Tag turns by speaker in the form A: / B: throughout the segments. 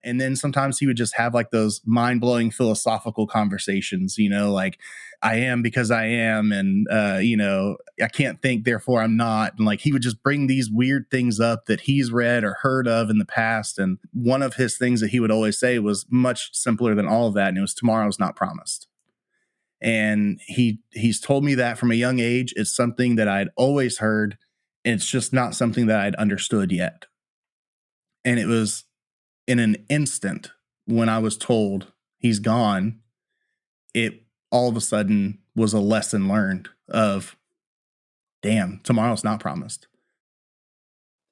A: And then sometimes he would just have like those mind-blowing philosophical conversations, like I am because I am, and I can't think, therefore I'm not. And like he would just bring these weird things up that he's read or heard of in the past. And one of his things that he would always say was much simpler than all of that, and it was tomorrow's not promised. And he's told me that from a young age. It's something that I'd always heard. And it's just not something that I'd understood yet. And it was in an instant when I was told he's gone, it all of a sudden was a lesson learned of, damn, tomorrow's not promised.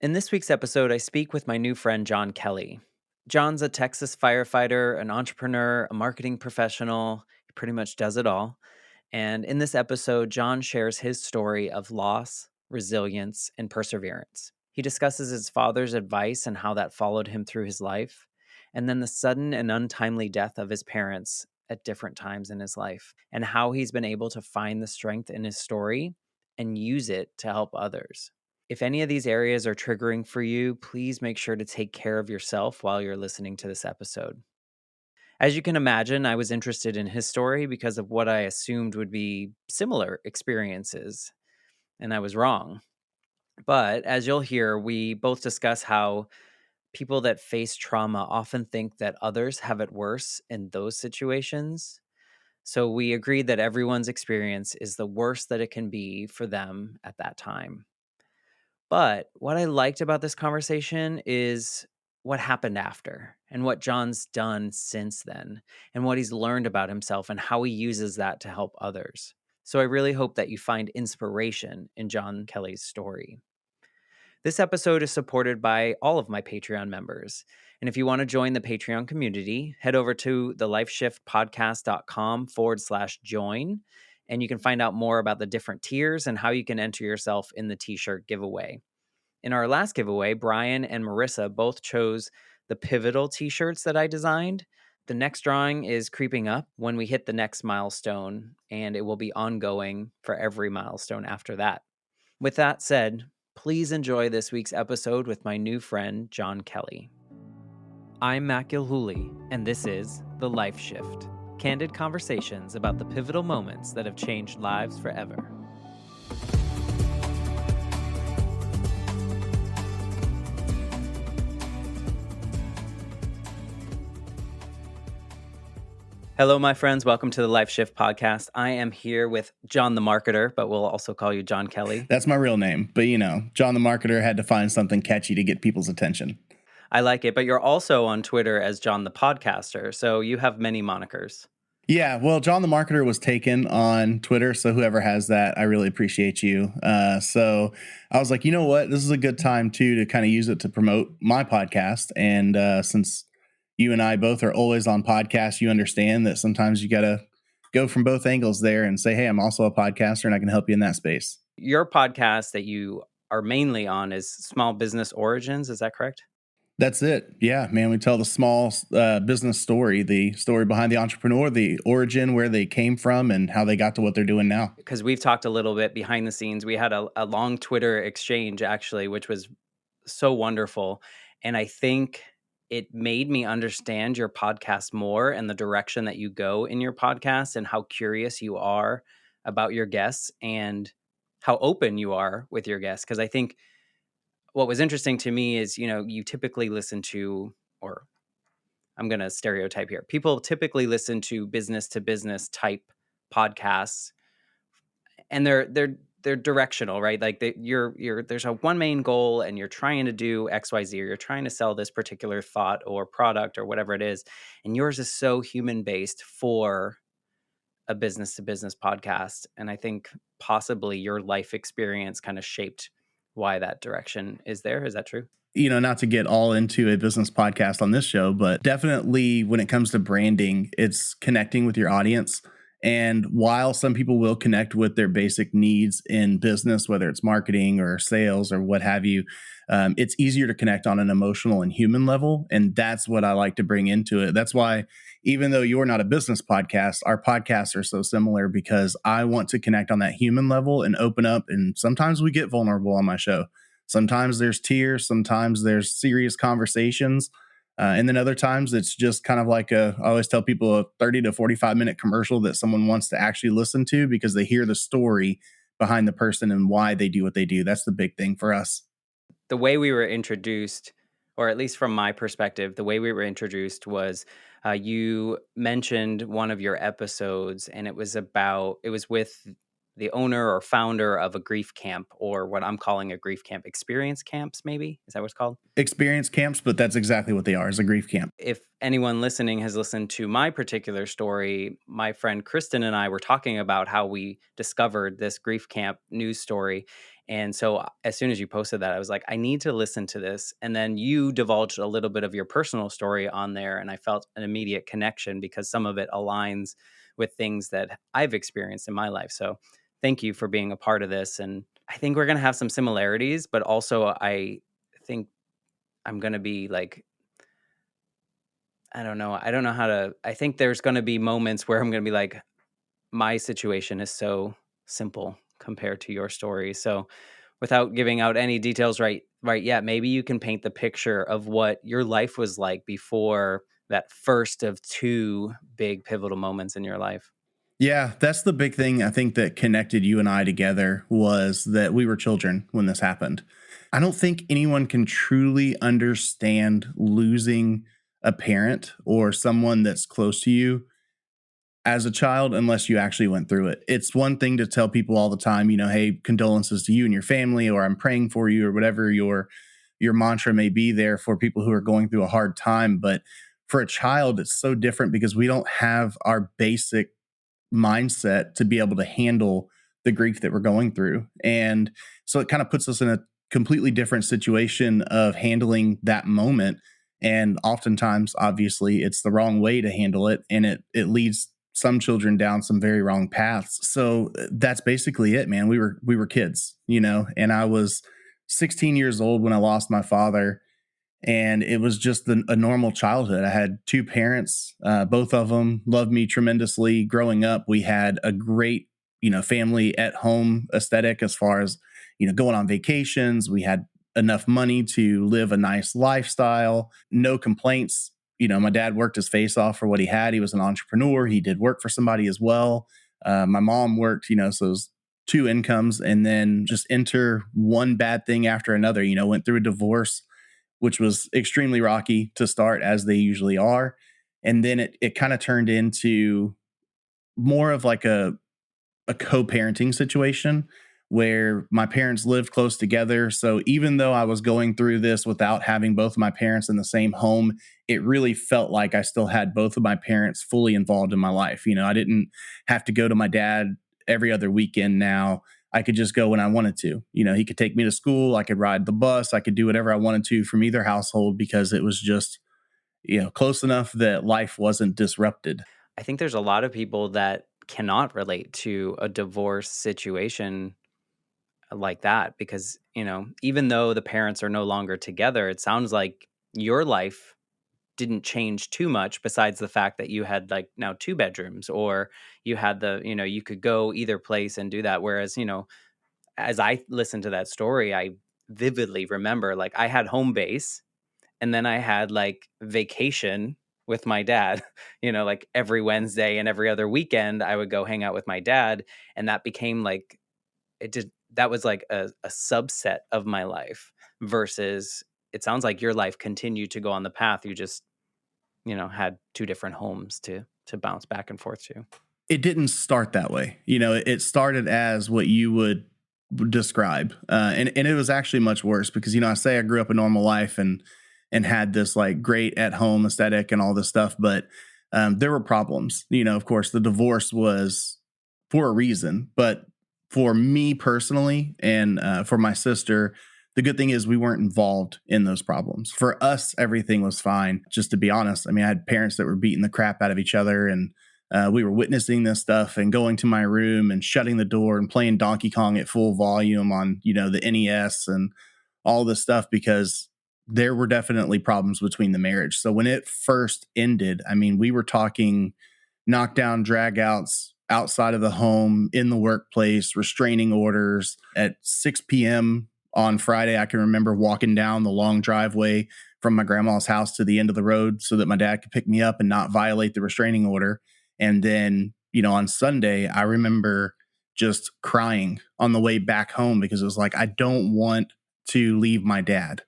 B: In this week's episode, I speak with my new friend, John Kelley. John's a Texas firefighter, an entrepreneur, a marketing professional. He pretty much does it all. And in this episode, John shares his story of loss, resilience, and perseverance. He discusses his father's advice and how that followed him through his life, and then the sudden and untimely death of his parents at different times in his life, and how he's been able to find the strength in his story and use it to help others. If any of these areas are triggering for you, please make sure to take care of yourself while you're listening to this episode. As you can imagine, I was interested in his story because of what I assumed would be similar experiences, and I was wrong. But as you'll hear, we both discuss how people that face trauma often think that others have it worse in those situations. So we agreed that everyone's experience is the worst that it can be for them at that time. But what I liked about this conversation is what happened after and what John's done since then and what he's learned about himself and how he uses that to help others. So I really hope that you find inspiration in John Kelley's story. This episode is supported by all of my Patreon members. And if you want to join the Patreon community, head over to thelifeshiftpodcast.com/join. And you can find out more about the different tiers and how you can enter yourself in the t-shirt giveaway. In our last giveaway, Brian and Marissa both chose the Pivotal t-shirts that I designed. The next drawing is creeping up when we hit the next milestone, and it will be ongoing for every milestone after that. With that said, please enjoy this week's episode with my new friend, John Kelley. I'm Matt Gilhooly, and this is The Life Shift. Candid conversations about the pivotal moments that have changed lives forever. Hello, my friends. Welcome to the Life Shift podcast. I am here with John the Marketer, but we'll also call you John Kelley.
A: That's my real name. But, John the Marketer had to find something catchy to get people's attention.
B: I like it. But you're also on Twitter as John the Podcaster. So you have many monikers.
A: Yeah, well, John the Marketer was taken on Twitter, so whoever has that, I really appreciate you. So I was like, you know what? This is a good time, too, to kind of use it to promote my podcast. And since you and I both are always on podcasts, you understand that sometimes you got to go from both angles there and say, hey, I'm also a podcaster and I can help you in that space.
B: Your podcast that you are mainly on is Small Business Origins. Is that correct?
A: That's it. Yeah, man. We tell the small business story, the story behind the entrepreneur, the origin, where they came from and how they got to what they're doing now.
B: Because we've talked a little bit behind the scenes. We had a long Twitter exchange, actually, which was so wonderful. And I think it made me understand your podcast more and the direction that you go in your podcast and how curious you are about your guests and how open you are with your guests. Because I think what was interesting to me is, you typically listen to, or I'm going to stereotype here, people typically listen to business type podcasts, and they're directional, right? Like there's a one main goal and you're trying to do XYZ, or you're trying to sell this particular thought or product or whatever it is. And yours is so human based for a business to business podcast. And I think possibly your life experience kind of shaped why that direction is there. Is that true?
A: Not to get all into a business podcast on this show, but definitely when it comes to branding, it's connecting with your audience. And while some people will connect with their basic needs in business, whether it's marketing or sales or what have you, it's easier to connect on an emotional and human level. And that's what I like to bring into it. That's why, even though you're not a business podcast, our podcasts are so similar, because I want to connect on that human level and open up. And sometimes we get vulnerable on my show. Sometimes there's tears. Sometimes there's serious conversations. And then other times it's just kind of like I always tell people, a 30 to 45-minute commercial that someone wants to actually listen to because they hear the story behind the person and why they do what they do. That's the big thing for us.
B: The way we were introduced, or at least from my perspective, the way we were introduced was you mentioned one of your episodes, and it was with the owner or founder of a grief camp, or what I'm calling a grief camp, experience camps, maybe? Is that what it's called?
A: Experience camps, but that's exactly what they are, is a grief camp.
B: If anyone listening has listened to my particular story, my friend Kristen and I were talking about how we discovered this grief camp news story. And so as soon as you posted that, I was like, I need to listen to this. And then you divulged a little bit of your personal story on there. And I felt an immediate connection because some of it aligns with things that I've experienced in my life. So thank you for being a part of this. And I think we're going to have some similarities, but also I think I'm going to be like, I don't know. I don't know how to. I think there's going to be moments where I'm going to be like, my situation is so simple compared to your story. So, without giving out any details right yet, maybe you can paint the picture of what your life was like before that first of two big pivotal moments in your life.
A: Yeah, that's the big thing I think that connected you and I together was that we were children when this happened. I don't think anyone can truly understand losing a parent or someone that's close to you as a child unless you actually went through it. It's one thing to tell people all the time, hey, condolences to you and your family, or I'm praying for you, or whatever your mantra may be there for people who are going through a hard time. But for a child, it's so different because we don't have our basic mindset to be able to handle the grief that we're going through. And so it kind of puts us in a completely different situation of handling that moment. And oftentimes, obviously, it's the wrong way to handle it. And it leads some children down some very wrong paths. So that's basically it, man. We were kids, and I was 16 years old when I lost my father, and it was just a normal childhood. I had two parents, both of them loved me tremendously. Growing up, we had a great, family at home aesthetic as far as, going on vacations. We had enough money to live a nice lifestyle, no complaints. My dad worked his face off for what he had. He was an entrepreneur. He did work for somebody as well. My mom worked, so it was two incomes, and then just enter one bad thing after another, went through a divorce, which was extremely rocky to start, as they usually are. And then it kind of turned into more of like a co-parenting situation where my parents lived close together. So even though I was going through this without having both of my parents in the same home, it really felt like I still had both of my parents fully involved in my life. I didn't have to go to my dad every other weekend now. I could just go when I wanted to. He could take me to school. I could ride the bus. I could do whatever I wanted to from either household because it was just, close enough that life wasn't disrupted.
B: I think there's a lot of people that cannot relate to a divorce situation like that because, even though the parents are no longer together, it sounds like your life didn't change too much besides the fact that you had like now two bedrooms, or you had you could go either place and do that. Whereas, as I listened to that story, I vividly remember like I had home base and then I had like vacation with my dad, like every Wednesday and every other weekend I would go hang out with my dad. And that became like, that was like a subset of my life versus it sounds like your life continued to go on the path. You just, had two different homes to bounce back and forth to.
A: It didn't start that way. It started as what you would describe, and it was actually much worse because I say I grew up a normal life and had this like great at home aesthetic and all this stuff, but there were problems. Of course, the divorce was for a reason, but for me personally and for my sister, the good thing is we weren't involved in those problems. For us, everything was fine. Just to be honest, I mean, I had parents that were beating the crap out of each other, and we were witnessing this stuff and going to my room and shutting the door and playing Donkey Kong at full volume on, the NES and all this stuff because there were definitely problems between the marriage. So when it first ended, I mean, we were talking knockdown dragouts outside of the home, in the workplace, restraining orders at 6 p.m. on Friday. I can remember walking down the long driveway from my grandma's house to the end of the road so that my dad could pick me up and not violate the restraining order. And then, on Sunday, I remember just crying on the way back home because it was like, I don't want to leave my dad.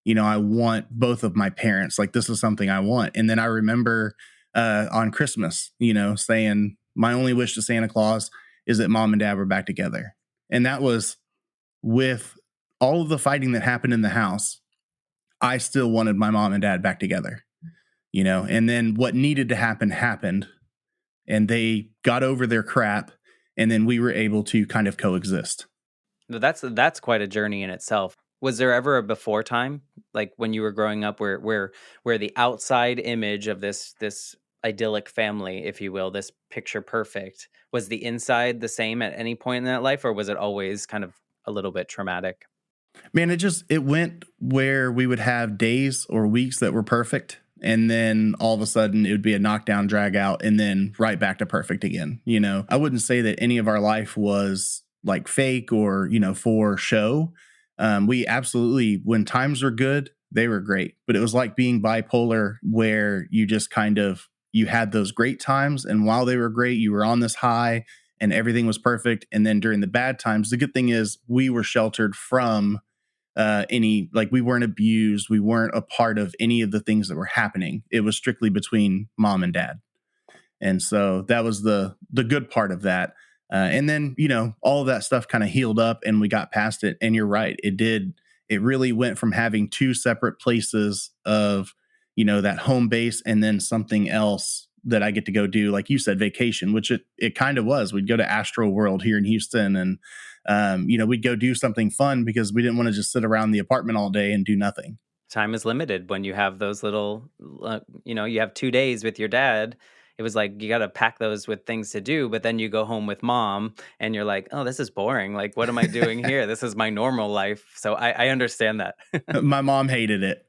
A: I want both of my parents. Like, this is something I want. And then I remember on Christmas, saying, my only wish to Santa Claus is that mom and dad were back together. And that was with all of the fighting that happened in the house. I still wanted my mom and dad back together, and then what needed to happen happened, and they got over their crap. And then we were able to kind of coexist.
B: That's quite a journey in itself. Was there ever a before time, like when you were growing up, where the outside image of this idyllic family, if you will, this picture perfect, was the inside the same at any point in that life, or was it always kind of a little bit traumatic?
A: Man, it went where we would have days or weeks that were perfect, and then all of a sudden it would be a knockdown, drag out, and then right back to perfect again. I wouldn't say that any of our life was like fake or for show. We absolutely, when times were good, they were great, but it was like being bipolar, where you just kind of, you had those great times, and while they were great, you were on this high and everything was perfect. And then during the bad times, the good thing is we were sheltered from any, like, we weren't abused, we weren't a part of any of the things that were happening. It was strictly between mom and dad. And so that was the good part of that. And then, all of that stuff kind of healed up and we got past it. And you're right, it really went from having two separate places of, that home base, and then something else that I get to go do, like you said, vacation, which it kind of was. We'd go to Astro World here in Houston, and we'd go do something fun because we didn't want to just sit around the apartment all day and do nothing.
B: Time is limited when you have those little, you have 2 days with your dad. It was like you got to pack those with things to do, but then you go home with mom and you're like, oh, this is boring. Like, what am I doing here? This is my normal life. So I understand that.
A: My mom hated it.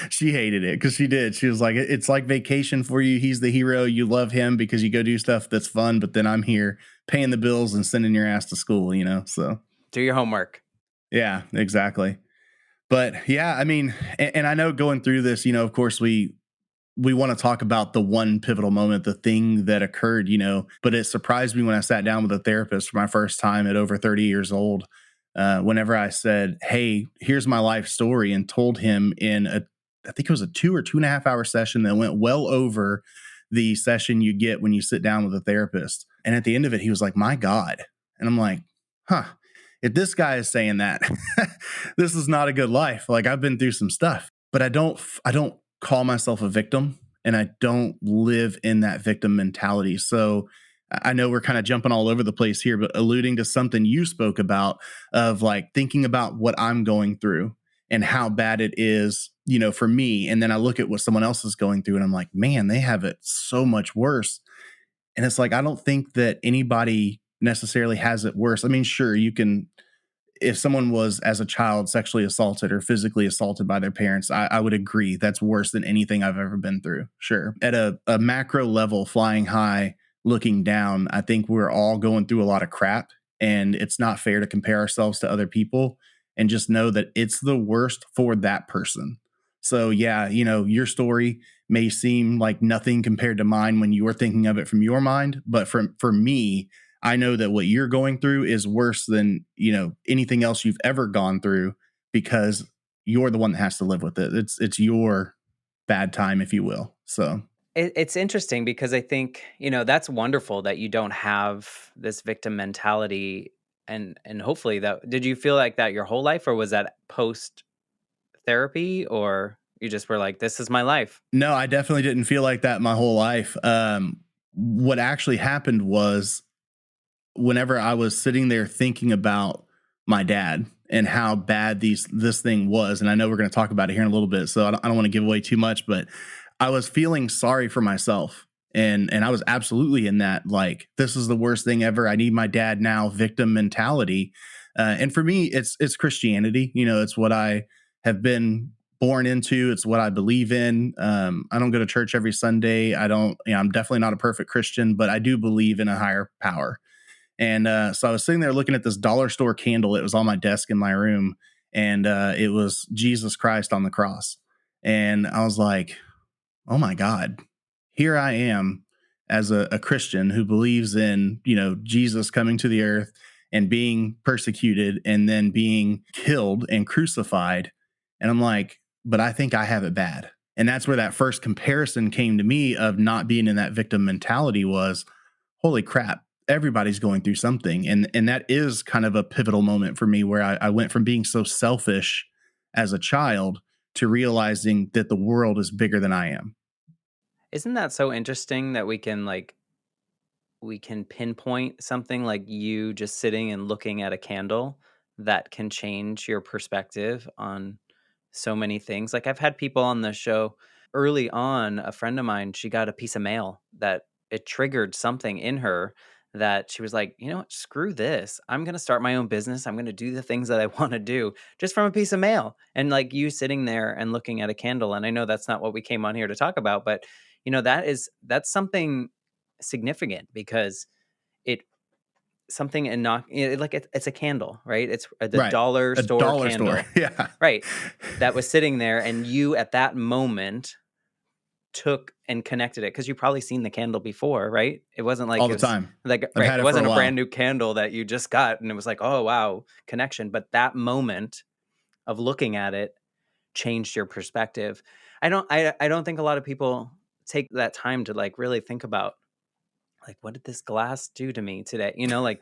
A: She hated it because she did. She was like, it's like vacation for you. He's the hero. You love him because you go do stuff that's fun, but then I'm here paying the bills and sending your ass to school, So,
B: Do your homework.
A: yeah, exactly. But yeah, I mean, and I know going through this, of course, we want to talk about the one pivotal moment, the thing that occurred, but it surprised me when I sat down with a therapist for my first time at over 30 years old. Whenever I said, hey, here's my life story, and told him I think it was a 2 or 2.5 hour session that went well over the session you get when you sit down with a therapist. And at the end of it, he was like, my God. And I'm like, huh, if this guy is saying that, this is not a good life. Like, I've been through some stuff, but I don't call myself a victim, and I don't live in that victim mentality. So I know we're kind of jumping all over the place here, but alluding to something you spoke about, of like thinking about what I'm going through and how bad it is, for me. And then I look at what someone else is going through and I'm like, man, they have it so much worse. And it's like, I don't think that anybody necessarily has it worse. I mean, sure, you can, if someone was as a child sexually assaulted or physically assaulted by their parents, I would agree that's worse than anything I've ever been through. Sure. At a macro level, flying high, looking down, I think we're all going through a lot of crap, and it's not fair to compare ourselves to other people, and just know that it's the worst for that person. So yeah, your story may seem like nothing compared to mine when you're thinking of it from your mind, but for me, I know that what you're going through is worse than, anything else you've ever gone through, because you're the one that has to live with it. It's your bad time, if you will. So
B: It's interesting because I think, that's wonderful that you don't have this victim mentality, and hopefully that, did you feel like that your whole life, or was that post therapy, or you just were like, this is my life?
A: no, I definitely didn't feel like that my whole life. What actually happened was, whenever I was sitting there thinking about my dad and how bad this thing was, and I know we're going to talk about it here in a little bit, so I don't want to give away too much, but I was feeling sorry for myself, and I was absolutely in that, like, this is the worst thing ever. I need my dad now, victim mentality. And for me, it's Christianity. It's what I have been born into. It's what I believe in. I don't go to church every Sunday. I don't. I'm definitely not a perfect Christian, but I do believe in a higher power. And so I was sitting there looking at this dollar store candle. It was on my desk in my room, and it was Jesus Christ on the cross. And I was like, oh my God, here I am as a Christian who believes in, Jesus coming to the earth and being persecuted and then being killed and crucified. And I'm like, but I think I have it bad. And that's where that first comparison came to me of not being in that victim mentality was, holy crap, everybody's going through something. And that is kind of a pivotal moment for me where I went from being so selfish as a child to realizing that the world is bigger than I am.
B: Isn't that so interesting that we can pinpoint something like you just sitting and looking at a candle that can change your perspective on so many things. Like I've had people on the show early on, a friend of mine, she got a piece of mail that it triggered something in her that she was like, you know what, screw this. I'm going to start my own business. I'm going to do the things that I want to do just from a piece of mail. And like you sitting there and looking at a candle. And I know that's not what we came on here to talk about, but that's something significant because it something and not like it's a candle, right? It's the
A: Right.
B: dollar
A: A
B: store
A: dollar store.
B: candle,
A: Yeah.
B: right? That was sitting there, and you at that moment took and connected it because you probably seen the candle before, right? It wasn't like
A: All
B: it
A: the
B: was
A: time.
B: like
A: I've
B: right.
A: had
B: It
A: it for a
B: wasn't a
A: while.
B: brand new candle that you just got, and it was like, oh wow, connection. But that moment of looking at it changed your perspective. I don't think a lot of people take that time to like really think about like what did this glass do to me today, like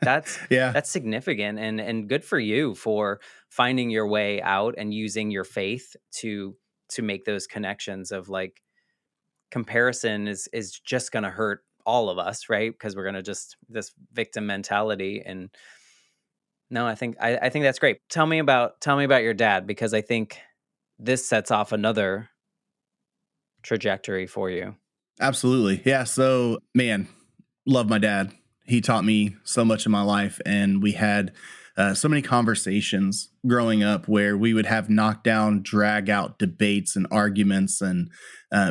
A: Yeah.
B: that's significant and good for you for finding your way out and using your faith to make those connections of like comparison is just going to hurt all of us, right? Because we're going to just this victim mentality. And no, I think that's great. Tell me about your dad, because I think this sets off another trajectory for you.
A: Absolutely. Yeah. So, man, love my dad. He taught me so much in my life, and we had so many conversations growing up where we would have knockdown, drag out debates and arguments. And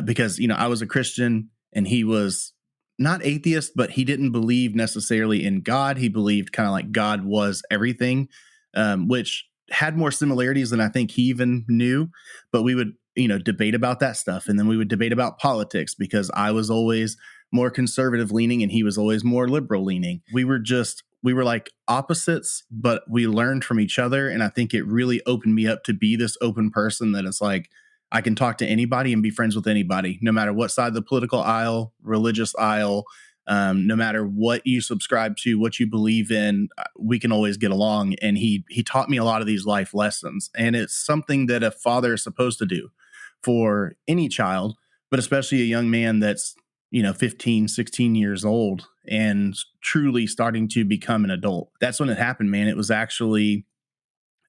A: because, I was a Christian and he was not atheist, but he didn't believe necessarily in God. He believed kind of like God was everything, which had more similarities than I think he even knew. But we would, debate about that stuff. And then we would debate about politics because I was always more conservative leaning and he was always more liberal leaning. We were like opposites, but we learned from each other. And I think it really opened me up to be this open person that it's like, I can talk to anybody and be friends with anybody, no matter what side of the political aisle, religious aisle, no matter what you subscribe to, what you believe in, we can always get along. And he taught me a lot of these life lessons. And it's something that a father is supposed to do for any child, but especially a young man that's 15, 16 years old and truly starting to become an adult. That's when it happened, man. It was actually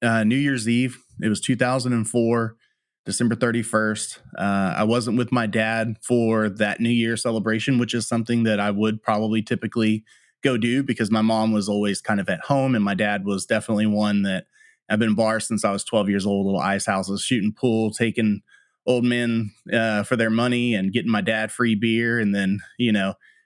A: New Year's Eve. It was 2004, December 31st. I wasn't with my dad for that New Year celebration, which is something that I would probably typically go do because my mom was always kind of at home and my dad was definitely one that I've been in bars since I was 12 years old, little ice houses, shooting pool, taking old men for their money and getting my dad free beer. And then,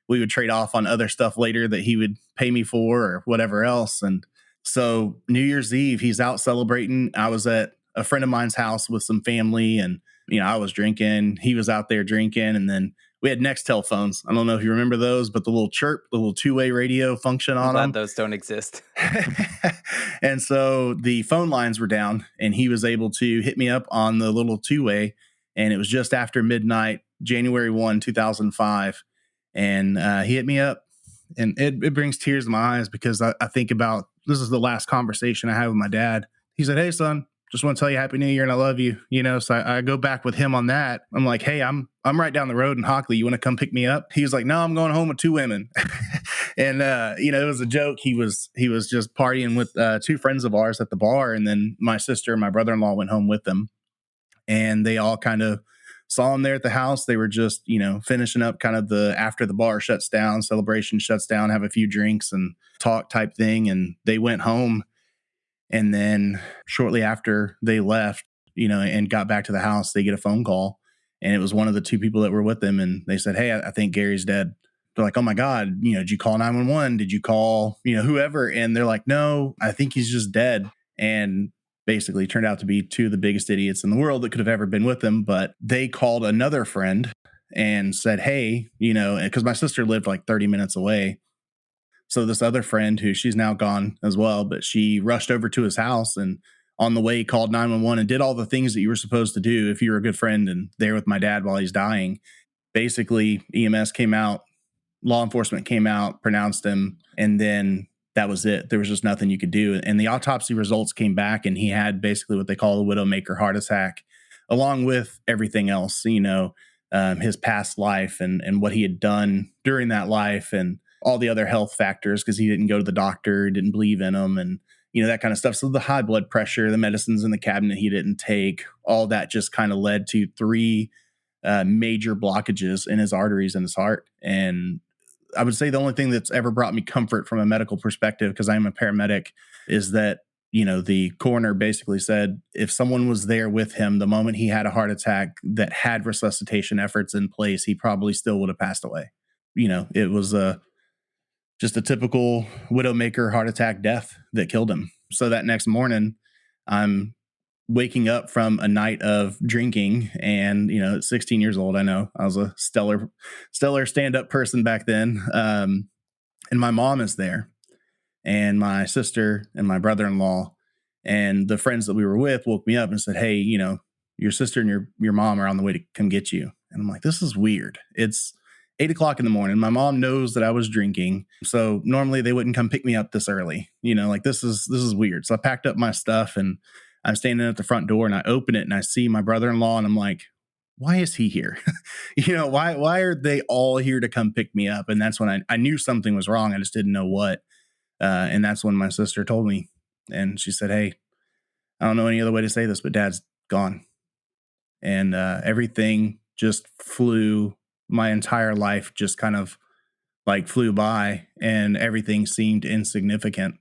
A: we would trade off on other stuff later that he would pay me for or whatever else. And so New Year's Eve, he's out celebrating. I was at a friend of mine's house with some family and, I was drinking. He was out there drinking. And then we had Nextel phones. I don't know if you remember those, but the little chirp, the little two-way radio function
B: I'm
A: on
B: glad
A: them.
B: those don't exist.
A: And so the phone lines were down and he was able to hit me up on the little two-way. And it was just after midnight, January 2005. And he hit me up and it brings tears to my eyes because I think about this is the last conversation I had with my dad. He said, "Hey, son, just want to tell you Happy New Year and I love you." So I go back with him on that. I'm like, "Hey, I'm right down the road in Hockley. You want to come pick me up?" He was like, "No, I'm going home with two women." And it was a joke. He was just partying with two friends of ours at the bar, and then my sister and my brother-in-law went home with them, and they all kind of saw him there at the house. They were just, finishing up kind of the after the bar shuts down, celebration shuts down, have a few drinks and talk type thing. And they went home. And then shortly after they left, and got back to the house, they get a phone call. And it was one of the two people that were with them. And they said, "Hey, I think Gary's dead." They're like, "Oh my God, did you call 911? Did you call, whoever?" And they're like, "No, I think he's just dead." And basically turned out to be two of the biggest idiots in the world that could have ever been with him. But they called another friend and said, hey, because my sister lived like 30 minutes away. So this other friend, who she's now gone as well, but she rushed over to his house and on the way called 911 and did all the things that you were supposed to do if you were a good friend and there with my dad while he's dying. Basically, EMS came out, law enforcement came out, pronounced him, and then that was it. There was just nothing you could do. And the autopsy results came back, and he had basically what they call a widowmaker heart attack, along with everything else, his past life and what he had done during that life and all the other health factors, because he didn't go to the doctor, didn't believe in him, and that kind of stuff. So the high blood pressure, the medicines in the cabinet he didn't take, all that just kind of led to three major blockages in his arteries and his heart. And I would say the only thing that's ever brought me comfort from a medical perspective, because I'm a paramedic, is that, the coroner basically said if someone was there with him the moment he had a heart attack that had resuscitation efforts in place, he probably still would have passed away. It was just a typical widowmaker heart attack death that killed him. So that next morning, I'm waking up from a night of drinking, and at 16 years old, I know I was a stellar stand-up person back then, and my mom is there, and my sister and my brother-in-law and the friends that we were with woke me up and said, hey, your sister and your mom are on the way to come get you. And I'm like, this is weird. It's 8 o'clock in the morning. My mom knows that I was drinking, so normally they wouldn't come pick me up this early. Like this is weird. So I packed up my stuff and I'm standing at the front door and I open it and I see my brother-in-law and I'm like, why is he here? Why are they all here to come pick me up? And that's when I knew something was wrong. I just didn't know what. And that's when my sister told me, and she said, hey, I don't know any other way to say this, but Dad's gone. And everything just flew. My entire life just kind of like flew by, and everything seemed insignificant.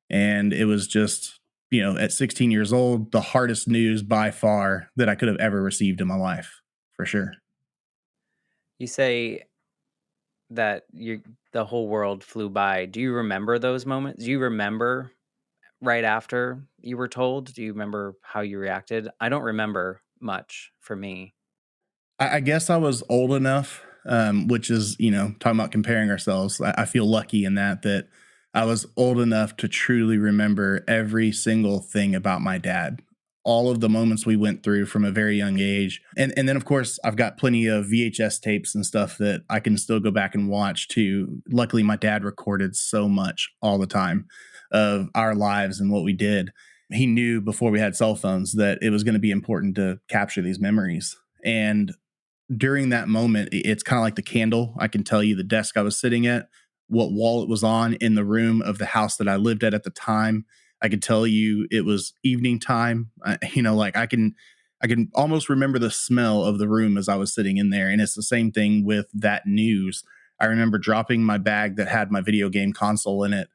A: And it was just, at 16 years old, the hardest news by far that I could have ever received in my life, for sure.
B: You say that the whole world flew by. Do you remember those moments? Do you remember right after you were told? Do you remember how you reacted? I don't remember much for me.
A: I guess I was old enough, which is, talking about comparing ourselves. I feel lucky in that I was old enough to truly remember every single thing about my dad, all of the moments we went through from a very young age. And then, of course, I've got plenty of VHS tapes and stuff that I can still go back and watch too. Luckily, my dad recorded so much all the time of our lives and what we did. He knew before we had cell phones that it was going to be important to capture these memories. And during that moment, it's kind of like the candle. I can tell you the desk I was sitting at, what wall it was on in the room of the house that I lived at the time. I could tell you it was evening time. Like I can almost remember the smell of the room as I was sitting in there. And it's the same thing with that news. I remember dropping my bag that had my video game console in it.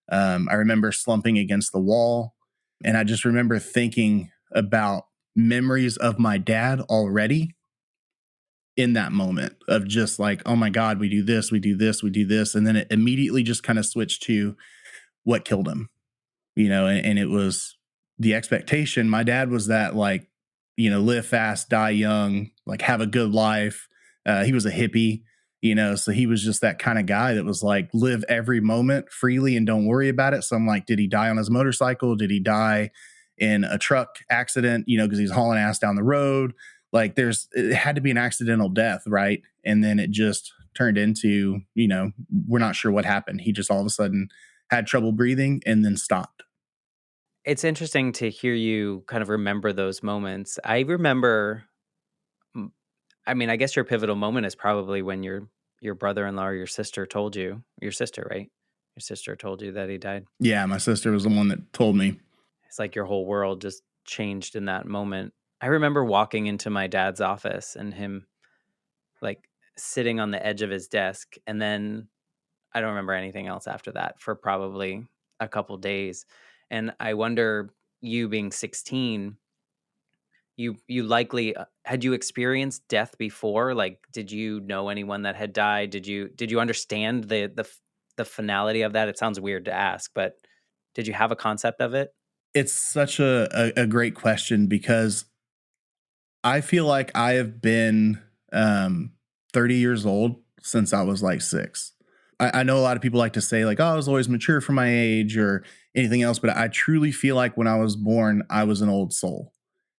A: I remember slumping against the wall, and I just remember thinking about memories of my dad already in that moment of just like, oh my God, we do this, we do this, we do this. And then it immediately just kind of switched to what killed him, and it was the expectation. My dad was that, like, live fast, die young, like have a good life. He was a hippie, so he was just that kind of guy that was like, live every moment freely and don't worry about it. So I'm like, did he die on his motorcycle? Did he die in a truck accident, because he's hauling ass down the road? Like it had to be an accidental death, right? And then it just turned into, we're not sure what happened. He just all of a sudden had trouble breathing and then stopped.
B: It's interesting to hear you kind of remember those moments. I remember, I mean, I guess your pivotal moment is probably when your brother-in-law or your sister, right? Your sister told you that he died.
A: Yeah, my sister was the one that told me.
B: It's like your whole world just changed in that moment. I remember walking into my dad's office and him like sitting on the edge of his desk, and then I don't remember anything else after that for probably a couple days. And I wonder, you being 16, you likely had you experienced death before? Like, did you know anyone that had died? Did you understand the finality of that? It sounds weird to ask, but did you have a concept of it?
A: It's such a great question because I feel like I have been 30 years old since I was like 6. I know a lot of people like to say, like, oh, I was always mature for my age or anything else, but I truly feel like when I was born, I was an old soul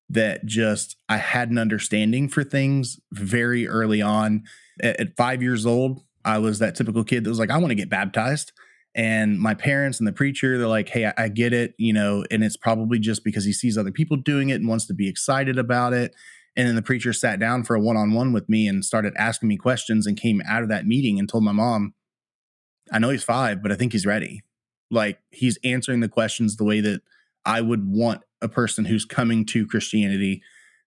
A: that just I had an understanding for things very early on. At 5 years old, I was that typical kid that was like, I want to get baptized. And my parents and the preacher, they're like, hey, I get it, and it's probably just because he sees other people doing it and wants to be excited about it. And then the preacher sat down for a one-on-one with me and started asking me questions and came out of that meeting and told my mom, I know he's 5, but I think he's ready. Like he's answering the questions the way that I would want a person who's coming to Christianity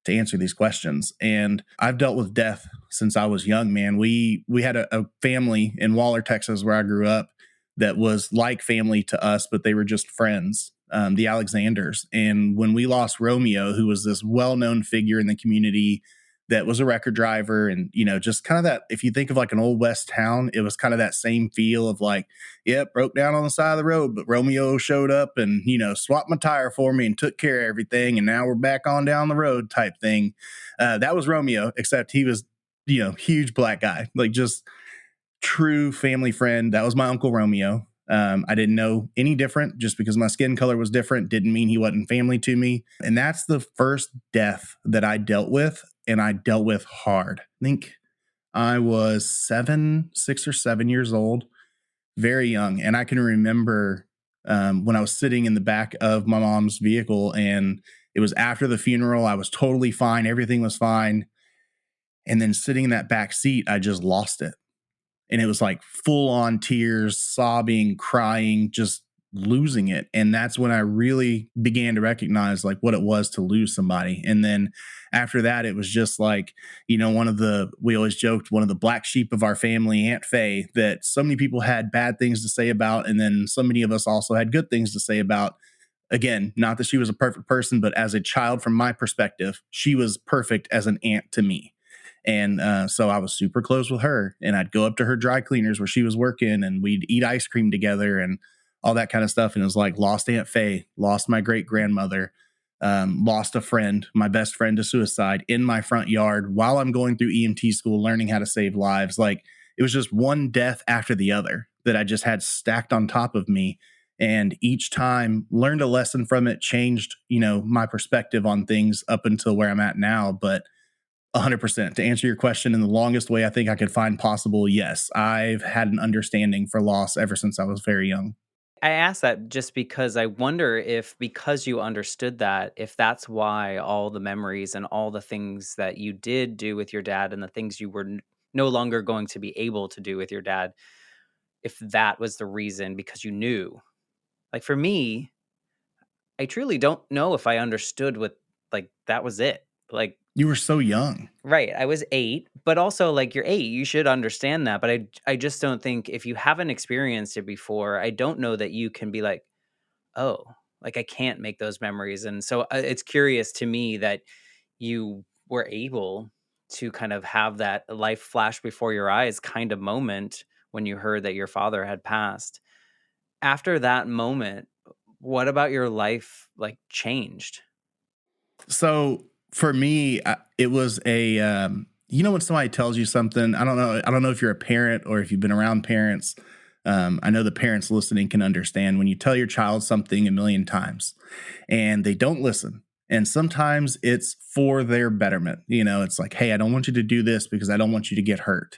A: to answer these questions. And I've dealt with death since I was young, man. We had a family in Waller, Texas, where I grew up that was like family to us, but they were just friends, the Alexanders. And when we lost Romeo, who was this well-known figure in the community that was a record driver and, just kind of that, if you think of like an old West town, it was kind of that same feel of like, yep, broke down on the side of the road, but Romeo showed up and, swapped my tire for me and took care of everything. And now we're back on down the road type thing. That was Romeo, except he was, huge black guy, like just true family friend. That was my Uncle Romeo. I didn't know any different just because my skin color was different. Didn't mean he wasn't family to me. And that's the first death that I dealt with. And I dealt with hard. I think I was 6 or 7 years old, very young. And I can remember when I was sitting in the back of my mom's vehicle and it was after the funeral. I was totally fine. Everything was fine. And then sitting in that back seat, I just lost it. And it was like full on tears, sobbing, crying, just losing it. And that's when I really began to recognize like what it was to lose somebody. And then after that, it was just like, we always joked, one of the black sheep of our family, Aunt Faye, that so many people had bad things to say about. And then so many of us also had good things to say about. Again, not that she was a perfect person, but as a child, from my perspective, she was perfect as an aunt to me. And so I was super close with her and I'd go up to her dry cleaners where she was working and we'd eat ice cream together and all that kind of stuff. And it was like lost Aunt Faye, lost my great grandmother, lost a friend, my best friend to suicide in my front yard while I'm going through EMT school, learning how to save lives. Like it was just one death after the other that I just had stacked on top of me. And each time learned a lesson from it, changed, my perspective on things up until where I'm at now. But 100%. To answer your question in the longest way I think I could find possible, yes, I've had an understanding for loss ever since I was very young.
B: I ask that just because I wonder if, because you understood that, if that's why all the memories and all the things that you did do with your dad and the things you were no longer going to be able to do with your dad, if that was the reason because you knew. Like for me, I truly don't know if I understood what, like, that was it. Like,
A: You were so young.
B: right, I was 8, but also, like, you're 8, you should understand that, but I just don't think if you haven't experienced it before, I don't know that you can be like, "Oh, like, I can't make those memories," and so, it's curious to me that you were able to kind of have that life flash before your eyes kind of moment when you heard that your father had passed. After that moment, what about your life, like, changed?
A: So for me, it was when somebody tells you something, I don't know if you're a parent or if you've been around parents. I know the parents listening can understand when you tell your child something a million times and they don't listen. And sometimes it's for their betterment. It's like, hey, I don't want you to do this because I don't want you to get hurt.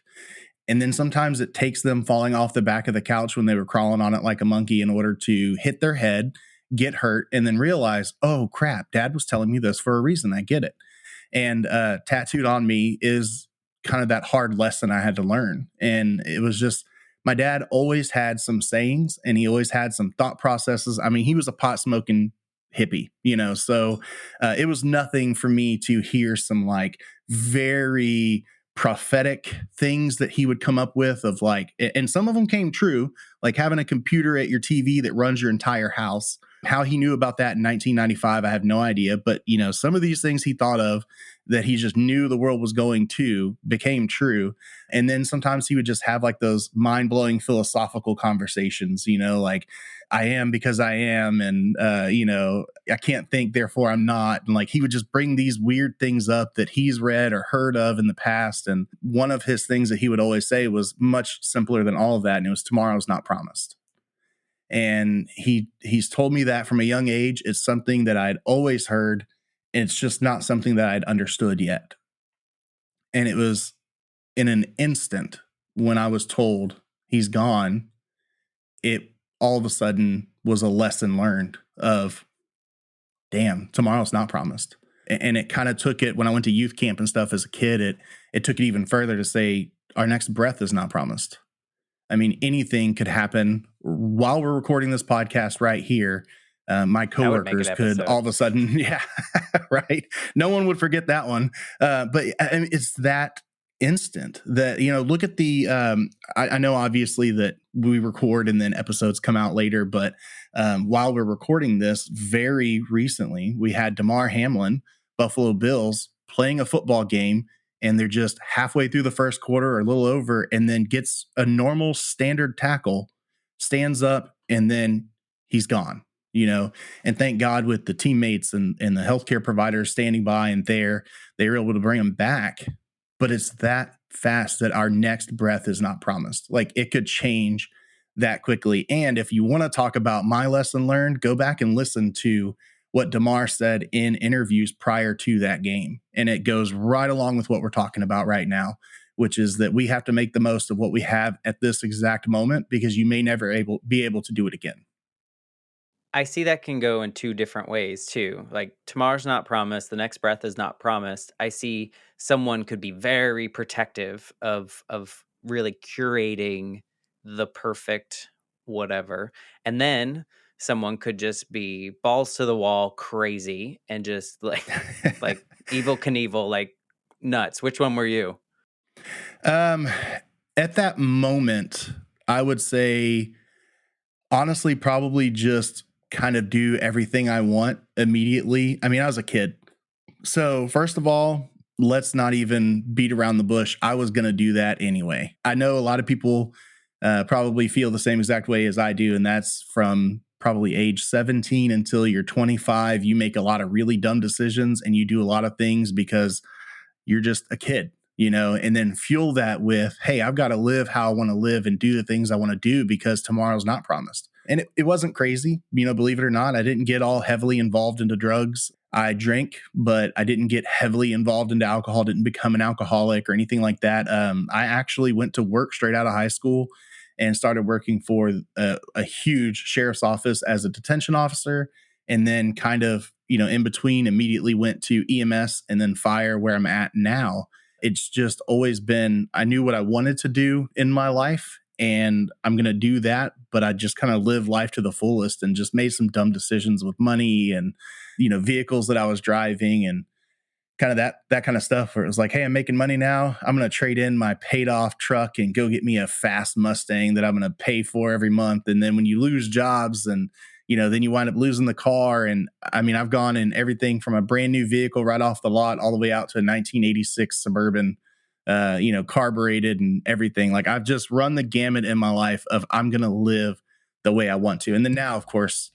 A: And then sometimes it takes them falling off the back of the couch when they were crawling on it like a monkey in order to hit their head, get hurt, and then realize, oh crap, dad was telling me this for a reason. I get it. And tattooed on me is kind of that hard lesson I had to learn. And it was just, my dad always had some sayings and he always had some thought processes. I mean, he was a pot smoking hippie, so it was nothing for me to hear some like very prophetic things that he would come up with of like, and some of them came true, like having a computer at your TV that runs your entire house. How he knew about that in 1995, I have no idea. But, some of these things he thought of, that he just knew the world was going to became true. And then sometimes he would just have like those mind blowing philosophical conversations, like I am because I am, and I can't think, therefore I'm not. And like he would just bring these weird things up that he's read or heard of in the past. And one of his things that he would always say was much simpler than all of that, and it was tomorrow's not promised. And he's told me that from a young age. It's something that I'd always heard, and it's just not something that I'd understood yet. And it was in an instant when I was told he's gone, it all of a sudden was a lesson learned of, damn, tomorrow's not promised. And it kind of took it when I went to youth camp and stuff as a kid, it took it even further to say our next breath is not promised. I mean, anything could happen while we're recording this podcast right here. My
B: That would make an
A: coworkers could
B: episode.
A: all of a sudden, yeah, right. No one would forget that one. But I mean, it's that instant that, look at the, I know obviously that we record and then episodes come out later, but while we're recording this very recently, we had Damar Hamlin, Buffalo Bills, playing a football game, and they're just halfway through the first quarter or a little over, and then gets a normal standard tackle, stands up, and then he's gone, and thank God with the teammates and the healthcare providers standing by and there, they were able to bring him back. But it's that fast that our next breath is not promised. Like it could change that quickly. And if you want to talk about my lesson learned, go back and listen to what Damar said in interviews prior to that game. And it goes right along with what we're talking about right now, which is that we have to make the most of what we have at this exact moment, because you may never be able to do it again.
B: I see that can go in two different ways too. Like tomorrow's not promised, the next breath is not promised. I see someone could be very protective of really curating the perfect whatever. And then someone could just be balls to the wall crazy and just like evil Knievel, like nuts. Which one were you?
A: um, at that moment, I would say, honestly, probably just kind of do everything I want immediately. I mean, I was a kid. So, first of all, let's not even beat around the bush. I was going to do that anyway. I know a lot of people probably feel the same exact way as I do, and that's from probably age 17 until you're 25. You make a lot of really dumb decisions and you do a lot of things because you're just a kid, and then fuel that with, hey, I've got to live how I want to live and do the things I want to do because tomorrow's not promised. And it wasn't crazy, believe it or not. I didn't get all heavily involved into drugs. I drank, but I didn't get heavily involved into alcohol, didn't become an alcoholic or anything like that. I actually went to work straight out of high school and started working for a huge sheriff's office as a detention officer. And then kind of, in between, immediately went to EMS and then fire, where I'm at now. It's just always been, I knew what I wanted to do in my life, and I'm going to do that. But I just kind of live life to the fullest and just made some dumb decisions with money and, vehicles that I was driving, and kind of that kind of stuff, where it was like, hey, I'm making money now. I'm going to trade in my paid off truck and go get me a fast Mustang that I'm going to pay for every month. And then when you lose jobs, and then you wind up losing the car. And I mean, I've gone in everything from a brand new vehicle right off the lot all the way out to a 1986 Suburban, carbureted and everything. Like I've just run the gamut in my life of, I'm going to live the way I want to. And then now, of course,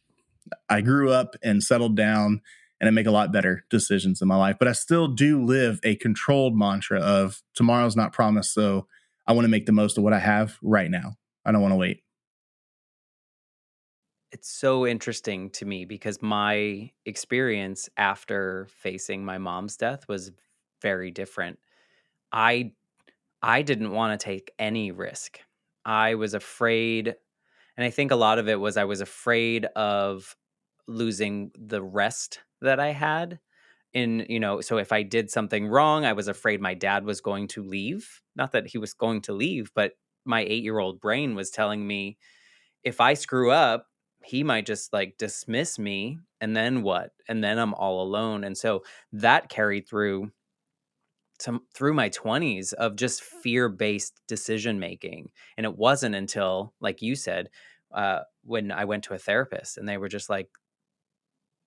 A: I grew up and settled down, and I make a lot better decisions in my life. But I still do live a controlled mantra of tomorrow's not promised. So I want to make the most of what I have right now. I don't want to wait.
B: It's so interesting to me because my experience after facing my mom's death was very different. I I didn't want to take any risk. I was afraid, and I think a lot of it was I was afraid of losing the rest that I had. So if I did something wrong, I was afraid my dad was going to leave. Not that he was going to leave, but my 8-year-old brain was telling me if I screw up, he might just like dismiss me. And then what? And then I'm all alone. And so that carried through my 20s of just fear-based decision making. And it wasn't until, like you said, when I went to a therapist and they were just like,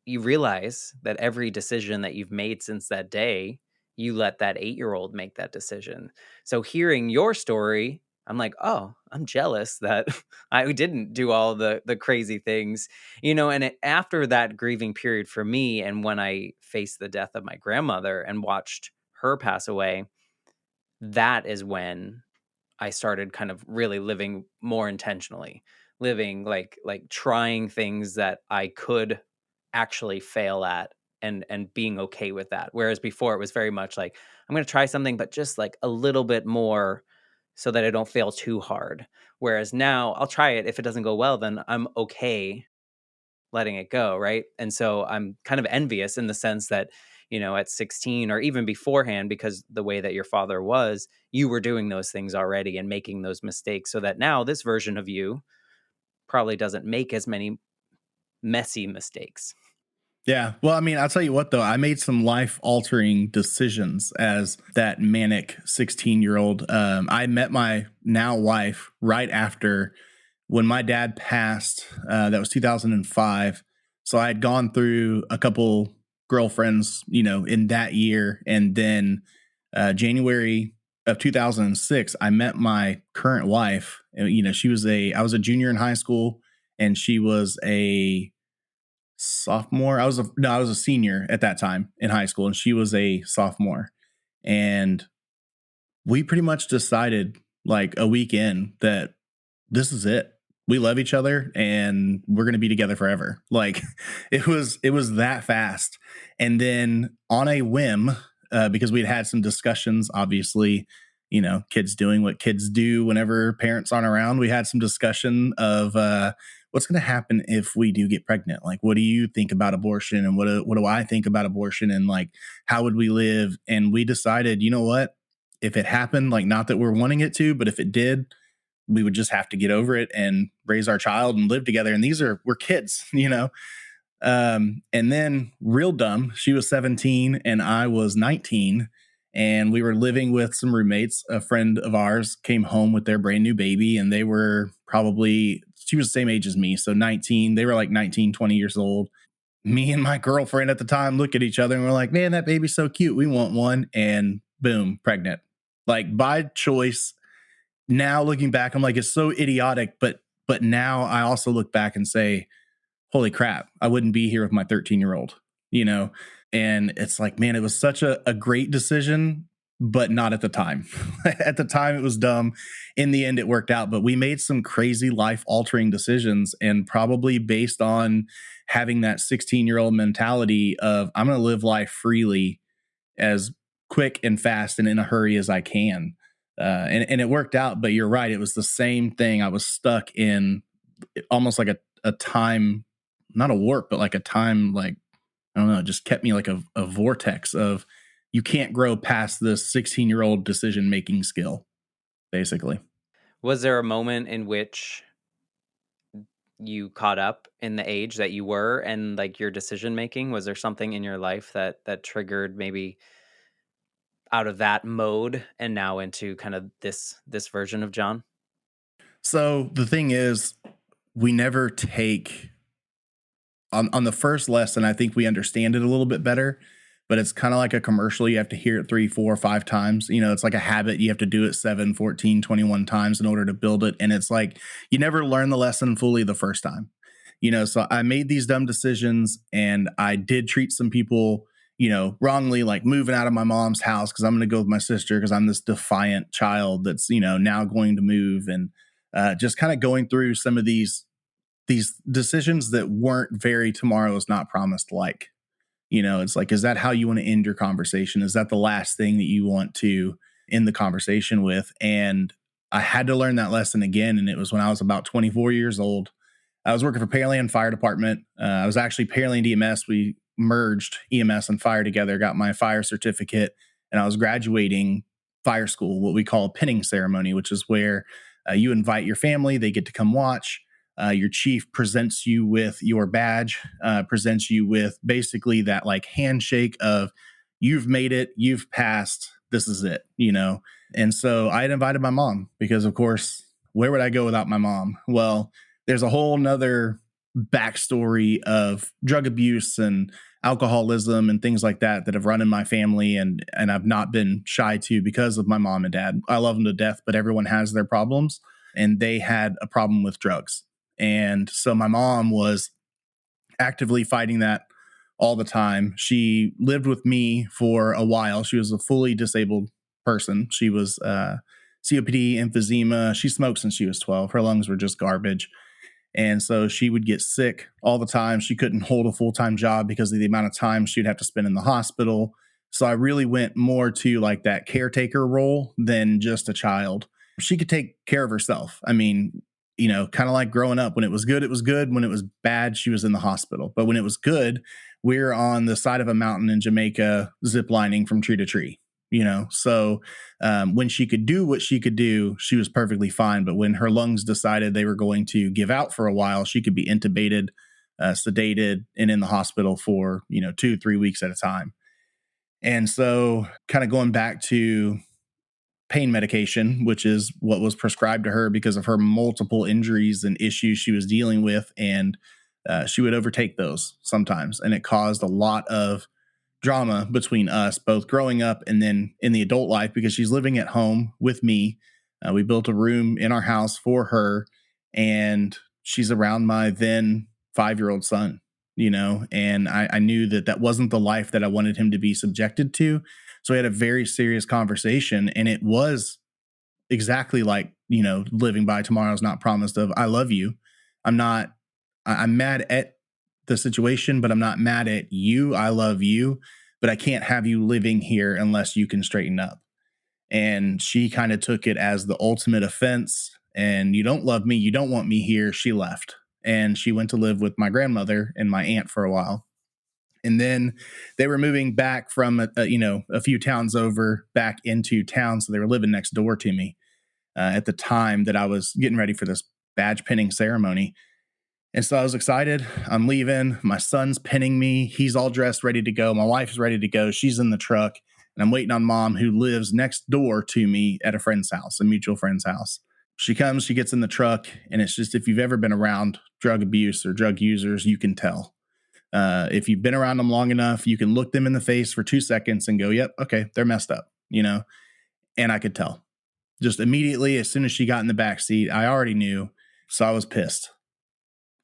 B: you realize that every decision that you've made since that day, you let that 8-year-old make that decision. So hearing your story, I'm like, oh, I'm jealous that I didn't do all the crazy things, and after that grieving period for me, and when I faced the death of my grandmother and watched her pass away, that is when I started kind of really living more intentionally, living like trying things that I could actually fail at, and being okay with that. Whereas before it was very much like, I'm going to try something, but just like a little bit more so that I don't fail too hard. Whereas now I'll try it. If it doesn't go well, then I'm okay letting it go, right? And so I'm kind of envious in the sense that, at 16 or even beforehand, because the way that your father was, you were doing those things already and making those mistakes, so that now this version of you probably doesn't make as many messy mistakes.
A: Yeah. Well, I mean, I'll tell you what, though, I made some life altering decisions as that manic 16-year-old. I met my now wife right after when my dad passed. That was 2005. So I had gone through a couple girlfriends, in that year. And then January of 2006, I met my current wife. I was a junior in high school and she was a sophomore. I was a senior at that time in high school, and she was a sophomore. And we pretty much decided like a week in that this is it. We love each other and we're going to be together forever. Like it was that fast. And then on a whim, because we'd had some discussions, obviously, kids doing what kids do whenever parents aren't around. We had some discussion of what's going to happen if we do get pregnant. Like, what do you think about abortion, and what do I think about abortion, and like, how would we live? And we decided, you know what? If it happened, like, not that we're wanting it to, but if it did, we would just have to get over it and raise our child and live together. And we're kids, And then real dumb, she was 17 and I was 19. And we were living with some roommates. A friend of ours came home with their brand new baby, and she was the same age as me. So 19, they were like 19, 20 years old. Me and my girlfriend at the time look at each other and we're like, man, that baby's so cute. We want one. And boom, pregnant. Like by choice. Now looking back, I'm like, it's so idiotic, but now I also look back and say, holy crap, I wouldn't be here with my 13-year-old, you know? And it's like, man, it was such a great decision, but not at the time. At the time, it was dumb. In the end, it worked out, but we made some crazy life altering decisions, and probably based on having that 16-year-old mentality of, I'm going to live life freely, as quick and fast and in a hurry as I can. And it worked out, but you're right. It was the same thing. I was stuck in almost like a time, not a warp, but like a time, like, I don't know, it just kept me like a vortex of, you can't grow past this 16-year-old decision making skill, basically.
B: Was there a moment in which you caught up in the age that you were and like your decision making? Was there something in your life that triggered maybe out of that mode and now into kind of this version of John?
A: So the thing is, we never take on the first lesson. I think we understand it a little bit better, but it's kind of like a commercial. You have to hear it 3, 4, 5 times. It's like a habit. You have to do it 7, 14, 21 times in order to build it. And it's like, you never learn the lesson fully the first time. So I made these dumb decisions, and I did treat some people, wrongly, like moving out of my mom's house because I'm going to go with my sister because I'm this defiant child that's, now going to move, and just kind of going through some of these decisions that weren't very tomorrow is not promised. Like, it's like, is that how you want to end your conversation? Is that the last thing that you want to end the conversation with? And I had to learn that lesson again. And it was when I was about 24 years old. I was working for Pearland Fire Department. I was actually Pearland EMS. We merged EMS and fire together, got my fire certificate, and I was graduating fire school, what we call a pinning ceremony, which is where you invite your family, they get to come watch. Your chief presents you with your badge, presents you with basically that like handshake of, you've made it, you've passed, this is it. And so I had invited my mom because, of course, where would I go without my mom? Well, there's a whole nother backstory of drug abuse and alcoholism and things like that have run in my family, and I've not been shy to because of my mom and dad. I love them to death, but everyone has their problems, and they had a problem with drugs. And so my mom was actively fighting that all the time. She lived with me for a while. She was a fully disabled person. She was COPD, emphysema. She smoked since she was 12. Her lungs were just garbage. And so she would get sick all the time. She couldn't hold a full-time job because of the amount of time she'd have to spend in the hospital. So I really went more to like that caretaker role than just a child. She could take care of herself. I mean, kind of like growing up. When it was good, it was good. When it was bad, she was in the hospital. But when it was good, we're on the side of a mountain in Jamaica, ziplining from tree to tree. So when she could do what she could do, she was perfectly fine. But when her lungs decided they were going to give out for a while, she could be intubated, sedated, and in the hospital for 2-3 weeks at a time. And so kind of going back to pain medication, which is what was prescribed to her because of her multiple injuries and issues she was dealing with. And she would overtake those sometimes. And it caused a lot of drama between us, both growing up and then in the adult life, because she's living at home with me. We built a room in our house for her, and she's around my then 5-year-old son, and I knew that wasn't the life that I wanted him to be subjected to. So we had a very serious conversation, and it was exactly like, living by tomorrow's not promised of, I love you. I'm mad at the situation, but I'm not mad at you. I love you, but I can't have you living here unless you can straighten up. And she kind of took it as the ultimate offense. And you don't love me. You don't want me here. She left, and she went to live with my grandmother and my aunt for a while. And then they were moving back from a few towns over back into town. So they were living next door to me at the time that I was getting ready for this badge pinning ceremony. And so I was excited. I'm leaving. My son's pinning me. He's all dressed, ready to go. My wife is ready to go. She's in the truck. And I'm waiting on mom, who lives next door to me at a friend's house, a mutual friend's house. She comes, she gets in the truck. And it's just, if you've ever been around drug abuse or drug users, you can tell. If you've been around them long enough, you can look them in the face for 2 seconds and go, yep, okay, they're messed up, And I could tell. Just immediately, as soon as she got in the back seat, I already knew. So I was pissed.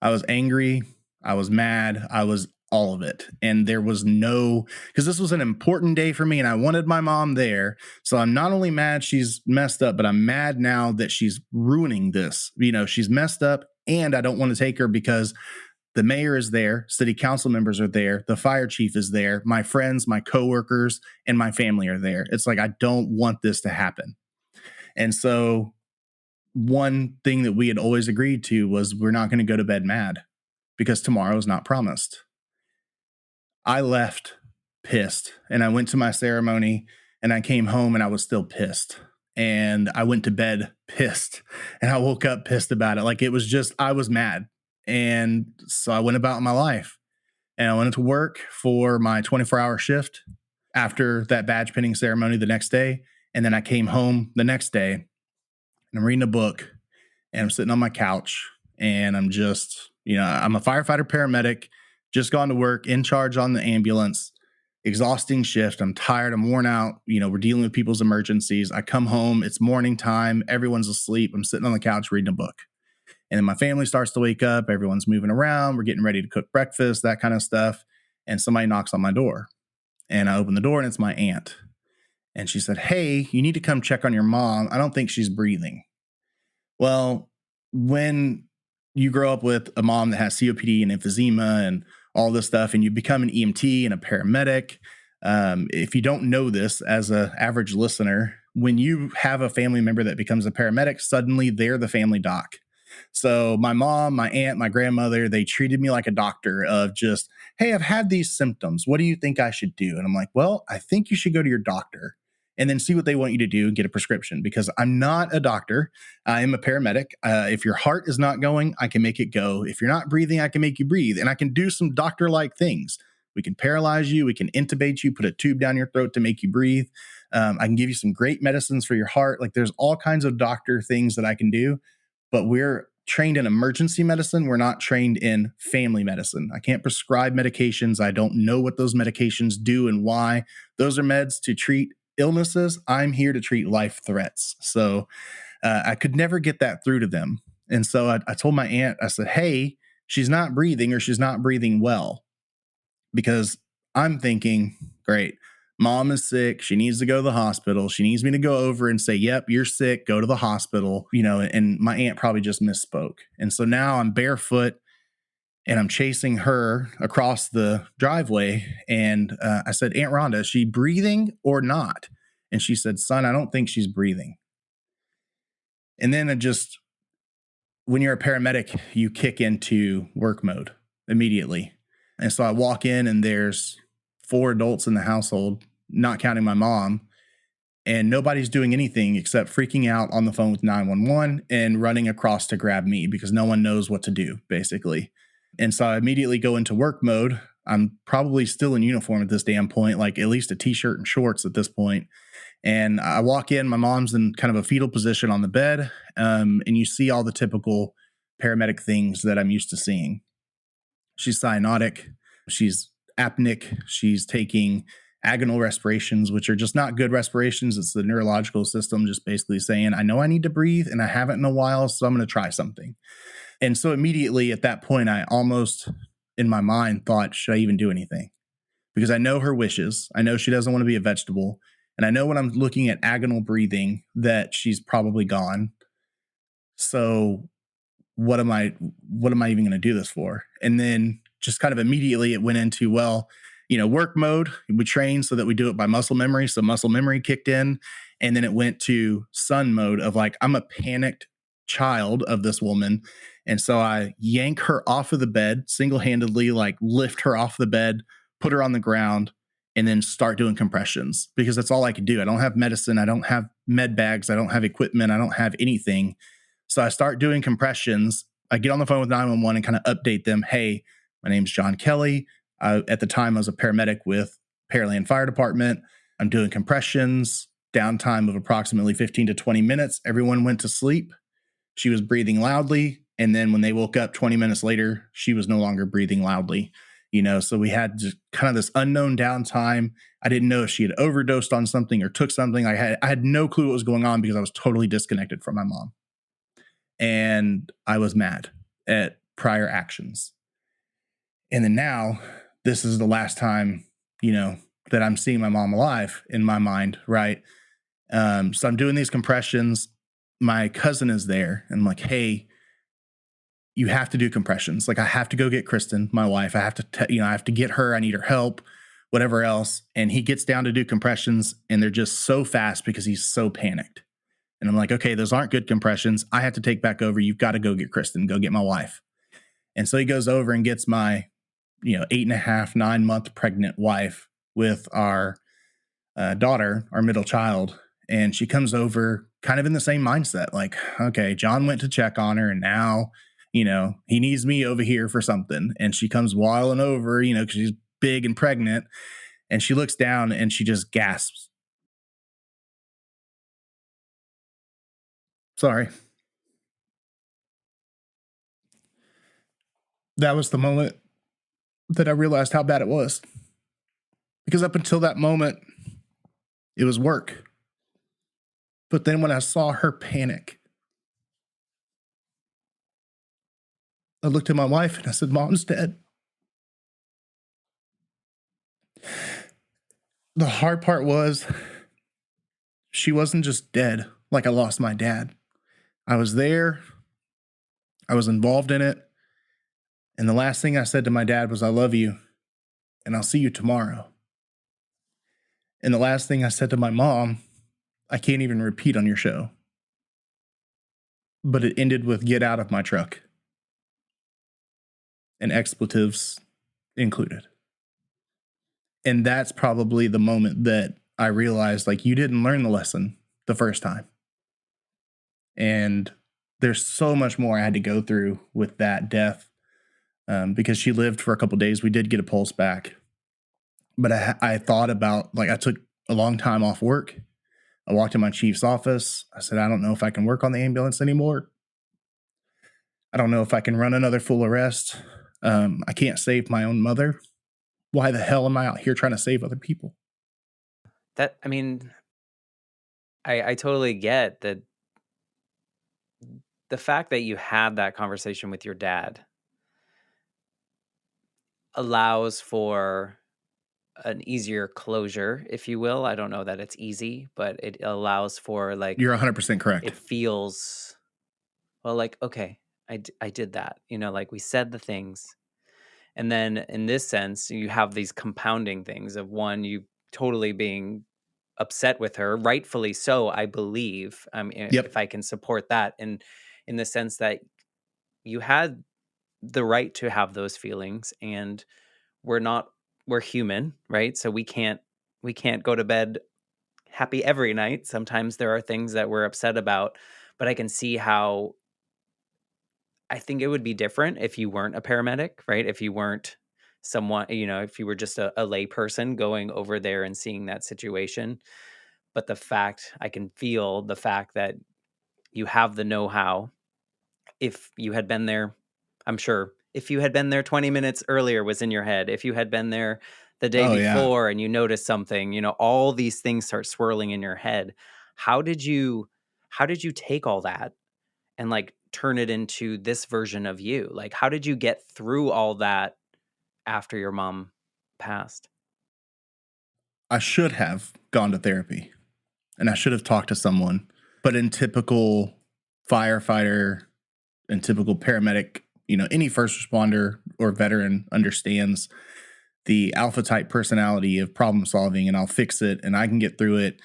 A: I was angry. I was mad. I was all of it. And there was because this was an important day for me and I wanted my mom there. So I'm not only mad she's messed up, but I'm mad now that she's ruining this. She's messed up, and I don't want to take her because the mayor is there, city council members are there, the fire chief is there, my friends, my coworkers, and my family are there. It's like, I don't want this to happen. And so one thing that we had always agreed to was we're not going to go to bed mad because tomorrow is not promised. I left pissed, and I went to my ceremony, and I came home and I was still pissed. And I went to bed pissed, and I woke up pissed about it. Like, it was just, I was mad. And so I went about my life, and I went to work for my 24-hour shift after that badge pinning ceremony the next day. And then I came home the next day, and I'm reading a book, and I'm sitting on my couch, and I'm just, I'm a firefighter paramedic, just gone to work, in charge on the ambulance, exhausting shift. I'm tired. I'm worn out. We're dealing with people's emergencies. I come home. It's morning time. Everyone's asleep. I'm sitting on the couch reading a book. And then my family starts to wake up. Everyone's moving around. We're getting ready to cook breakfast, that kind of stuff. And somebody knocks on my door. And I open the door, and it's my aunt. And she said, "Hey, you need to come check on your mom. I don't think she's breathing." Well, when you grow up with a mom that has COPD and emphysema and all this stuff, and you become an EMT and a paramedic, if you don't know this as an average listener, when you have a family member that becomes a paramedic, suddenly they're the family doc. So my mom, my aunt, my grandmother, they treated me like a doctor of just, "Hey, I've had these symptoms. What do you think I should do?" And I'm like, "Well, I think you should go to your doctor and then see what they want you to do and get a prescription, because I'm not a doctor. I am a paramedic. If your heart is not going, I can make it go. If you're not breathing, I can make you breathe, and I can do some doctor-like things. We can paralyze you. We can intubate you, put a tube down your throat to make you breathe. I can give you some great medicines for your heart. Like, there's all kinds of doctor things that I can do, but we're trained in emergency medicine. We're not trained in family medicine. I can't prescribe medications. I don't know what those medications do and why. Those are meds to treat illnesses. I'm here to treat life threats. So I could never get that through to them. And so I told my aunt, I said, hey, she's not breathing or she's not breathing well, because I'm thinking, great, mom is sick. She needs to go to the hospital. She needs me to go over and say, yep, you're sick. Go to the hospital, and my aunt probably just misspoke. And so now I'm barefoot and I'm chasing her across the driveway. And I said, Aunt Rhonda, is she breathing or not? And she said, son, I don't think she's breathing. And then when you're a paramedic, you kick into work mode immediately. And so I walk in and there's 4 adults in the household, not counting my mom, and nobody's doing anything except freaking out on the phone with 911 and running across to grab me because no one knows what to do, basically. And so I immediately go into work mode. I'm probably still in uniform at this damn point, like at least a t-shirt and shorts at this point. And I walk in, my mom's in kind of a fetal position on the bed. And you see all the typical paramedic things that I'm used to seeing. She's cyanotic, she's apneic, she's taking agonal respirations, which are just not good respirations. It's the neurological system just basically saying, I know I need to breathe and I haven't in a while, so I'm going to try something. And so immediately at that point, I almost in my mind thought, should I even do anything? Because I know her wishes. I know she doesn't want to be a vegetable. And I know when I'm looking at agonal breathing that she's probably gone. So what am I even going to do this for? And then just kind of immediately it went into, work mode. We train so that we do it by muscle memory. So muscle memory kicked in. And then it went to son mode of like, I'm a panicked child of this woman. And so I yank her off of the bed single-handedly, like lift her off the bed, put her on the ground, and then start doing compressions because that's all I could do. I don't have medicine. I don't have med bags. I don't have equipment. I don't have anything. So I start doing compressions. I get on the phone with 911 and kind of update them. Hey, my name's John Kelley. At the time, I was a paramedic with Pearland Fire Department. I'm doing compressions, downtime of approximately 15 to 20 minutes. Everyone went to sleep. She was breathing loudly. And then when they woke up 20 minutes later, she was no longer breathing loudly. So we had just kind of this unknown downtime. I didn't know if she had overdosed on something or took something. I had no clue what was going on because I was totally disconnected from my mom. And I was mad at prior actions. And then now, this is the last time, that I'm seeing my mom alive in my mind, right? So I'm doing these compressions. My cousin is there, and I'm like, hey, you have to do compressions. Like I have to go get Kristen, my wife. I have to, I have to get her. I need her help, whatever else. And he gets down to do compressions and they're just so fast because he's so panicked. And I'm like, okay, those aren't good compressions. I have to take back over. You've got to go get Kristen, go get my wife. And so he goes over and gets my, 8.5, 9-month pregnant wife with our daughter, our middle child. And she comes over kind of in the same mindset. Like, okay, John went to check on her and now, he needs me over here for something. And she comes waddling over, because she's big and pregnant. And she looks down and she just gasps. Sorry. That was the moment that I realized how bad it was. Because up until that moment, it was work. But then when I saw her panic, I looked at my wife and I said, Mom's dead. The hard part was she wasn't just dead like I lost my dad. I was there. I was involved in it. And the last thing I said to my dad was, I love you and I'll see you tomorrow. And the last thing I said to my mom, I can't even repeat on your show. But it ended with get out of my truck. And expletives included. And that's probably the moment that I realized, like, you didn't learn the lesson the first time. And there's so much more I had to go through with that death because she lived for a couple of days. We did get a pulse back. But I thought about, like, I took a long time off work. I walked in my chief's office. I said, I don't know if I can work on the ambulance anymore. I don't know if I can run another full arrest. I can't save my own mother. Why the hell am I out here trying to save other people?
B: That, I mean, I totally get that the fact that you had that conversation with your dad allows for an easier closure, if you will. I don't know that it's easy, but it allows for like,
A: You're 100% correct.
B: it feels, well, like, okay, I did that, like we said the things. And then in this sense, you have these compounding things of one, you totally being upset with her, rightfully so, I believe. If
A: Yep.
B: I can support that, and in the sense that you had the right to have those feelings, and we're not we're human, right? So we can't go to bed happy every night. Sometimes there are things that we're upset about, but I can see how I think it would be different if you weren't a paramedic, right? If you weren't someone, if you were just a lay person going over there and seeing that situation. But I can feel the fact that you have the know-how. If you had been there, I'm sure if you had been there 20 minutes earlier was in your head. If you had been there the day
A: Oh, yeah.
B: before and you noticed something, all these things start swirling in your head. How did you how did you take all that and like turn it into this version of you? Like how did you get through all that after your mom passed?
A: I should have gone to therapy and I should have talked to someone. But in typical firefighter and typical paramedic, any first responder or veteran understands the alpha type personality of problem solving, and I'll fix it and I can get through it.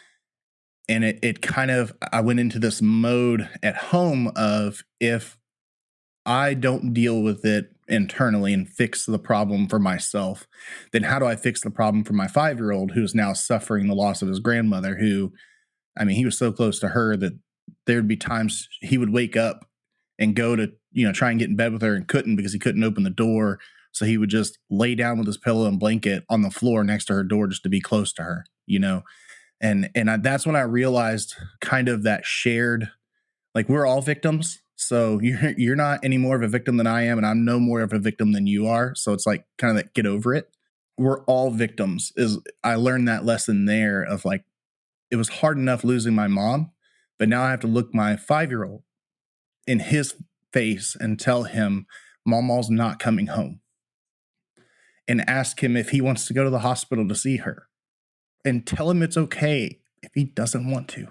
A: And it kind of, I went into this mode at home of, if I don't deal with it internally and fix the problem for myself, then how do I fix the problem for my 5-year-old who's now suffering the loss of his grandmother, who, I mean, he was so close to her that there'd be times he would wake up and go to, try and get in bed with her and couldn't because he couldn't open the door. So he would just lay down with his pillow and blanket on the floor next to her door just to be close to her. That's when I realized kind of that shared, like, we're all victims. So you're not any more of a victim than I am, and I'm no more of a victim than you are. So it's like kind of that, get over it. We're all victims. Is I learned that lesson there of like, it was hard enough losing my mom, but now I have to look my 5-year-old in his face and tell him Mama's not coming home, and ask him if he wants to go to the hospital to see her, and tell him it's okay if he doesn't want to,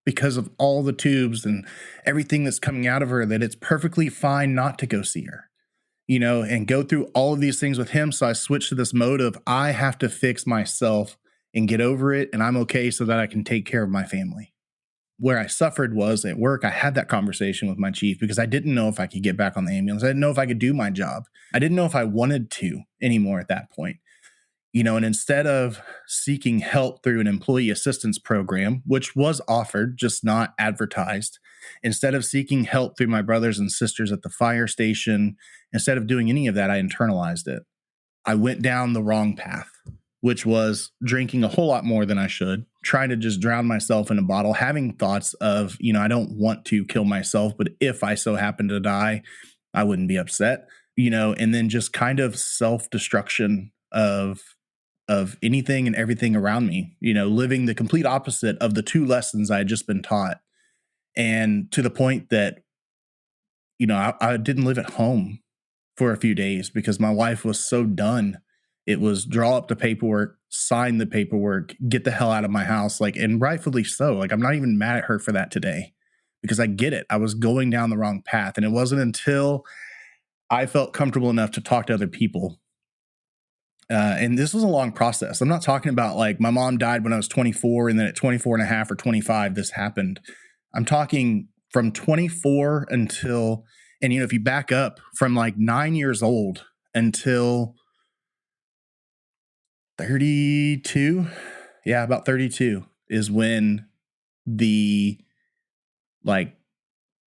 A: because of all the tubes and everything that's coming out of her, that it's perfectly fine not to go see her, and go through all of these things with him. So I switched to this mode of, I have to fix myself and get over it, and I'm okay so that I can take care of my family. Where I suffered was at work. I had that conversation with my chief because I didn't know if I could get back on the ambulance. I didn't know if I could do my job. I didn't know if I wanted to anymore at that point. And instead of seeking help through an employee assistance program, which was offered, just not advertised, instead of seeking help through my brothers and sisters at the fire station, instead of doing any of that, I internalized it. I went down the wrong path, which was drinking a whole lot more than I should, trying to just drown myself in a bottle, having thoughts of, I don't want to kill myself, but if I so happen to die, I wouldn't be upset, and then just kind of self-destruction of anything and everything around me, living the complete opposite of the two lessons I had just been taught. And to the point that, I didn't live at home for a few days because my wife was so done. It was draw up the paperwork, sign the paperwork, get the hell out of my house. Like, and rightfully so. Like, I'm not even mad at her for that today, because I get it. I was going down the wrong path. And it wasn't until I felt comfortable enough to talk to other people. And this was a long process. I'm not talking about like my mom died when I was 24 and then at 24 and a half or 25, this happened. I'm talking from 24 until, and if you back up from like 9 years old until 32, yeah, about 32 is when the like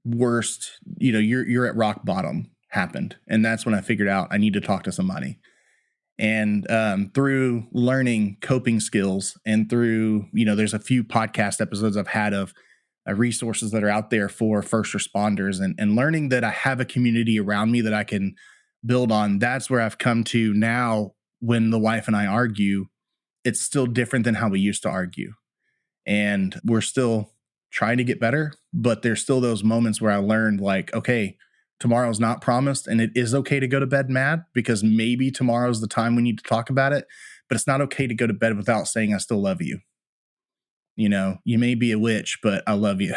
A: worst, you're at rock bottom happened. And that's when I figured out I need to talk to somebody. And through learning coping skills and through, there's a few podcast episodes I've had of resources that are out there for first responders, and learning that I have a community around me that I can build on. That's where I've come to now. When the wife and I argue, it's still different than how we used to argue. And we're still trying to get better, but there's still those moments where I learned, like, okay, tomorrow's not promised, and it is okay to go to bed mad, because maybe tomorrow's the time we need to talk about it. But it's not okay to go to bed without saying I still love you. You may be a witch, but I love you.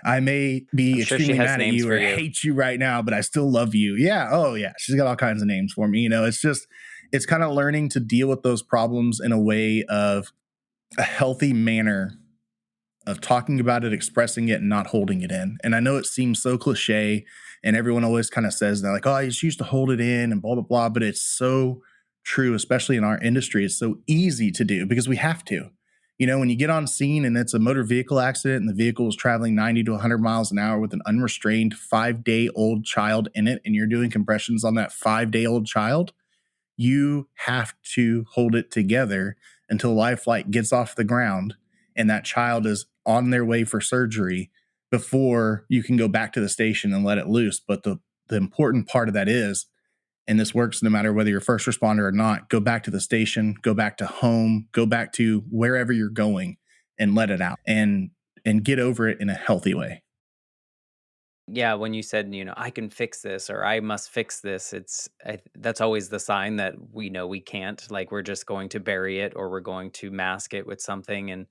A: I may
B: I'm
A: be
B: sure she
A: extremely
B: has
A: mad at
B: names
A: you
B: for
A: or
B: you.
A: hate you right now, but I still love you. Yeah. Oh, yeah. She's got all kinds of names for me. It's just, it's kind of learning to deal with those problems in a way of a healthy manner of talking about it, expressing it, and not holding it in. And I know it seems so cliche, and everyone always kind of says that, like, oh, I just used to hold it in and blah, blah, blah. But it's so true, especially in our industry. It's so easy to do because we have to. When you get on scene and it's a motor vehicle accident and the vehicle is traveling 90 to 100 miles an hour with an unrestrained 5-day old child in it, and you're doing compressions on that 5-day old child, you have to hold it together until life flight gets off the ground and that child is on their way for surgery before you can go back to the station and let it loose. But the important part of that is, and this works no matter whether you're a first responder or not, go back to the station, go back to home, go back to wherever you're going and let it out, and get over it in a healthy way.
B: Yeah, when you said, "I can fix this," or "I must fix this," that's always the sign that we know we can't. Like, we're just going to bury it, or we're going to mask it with something. And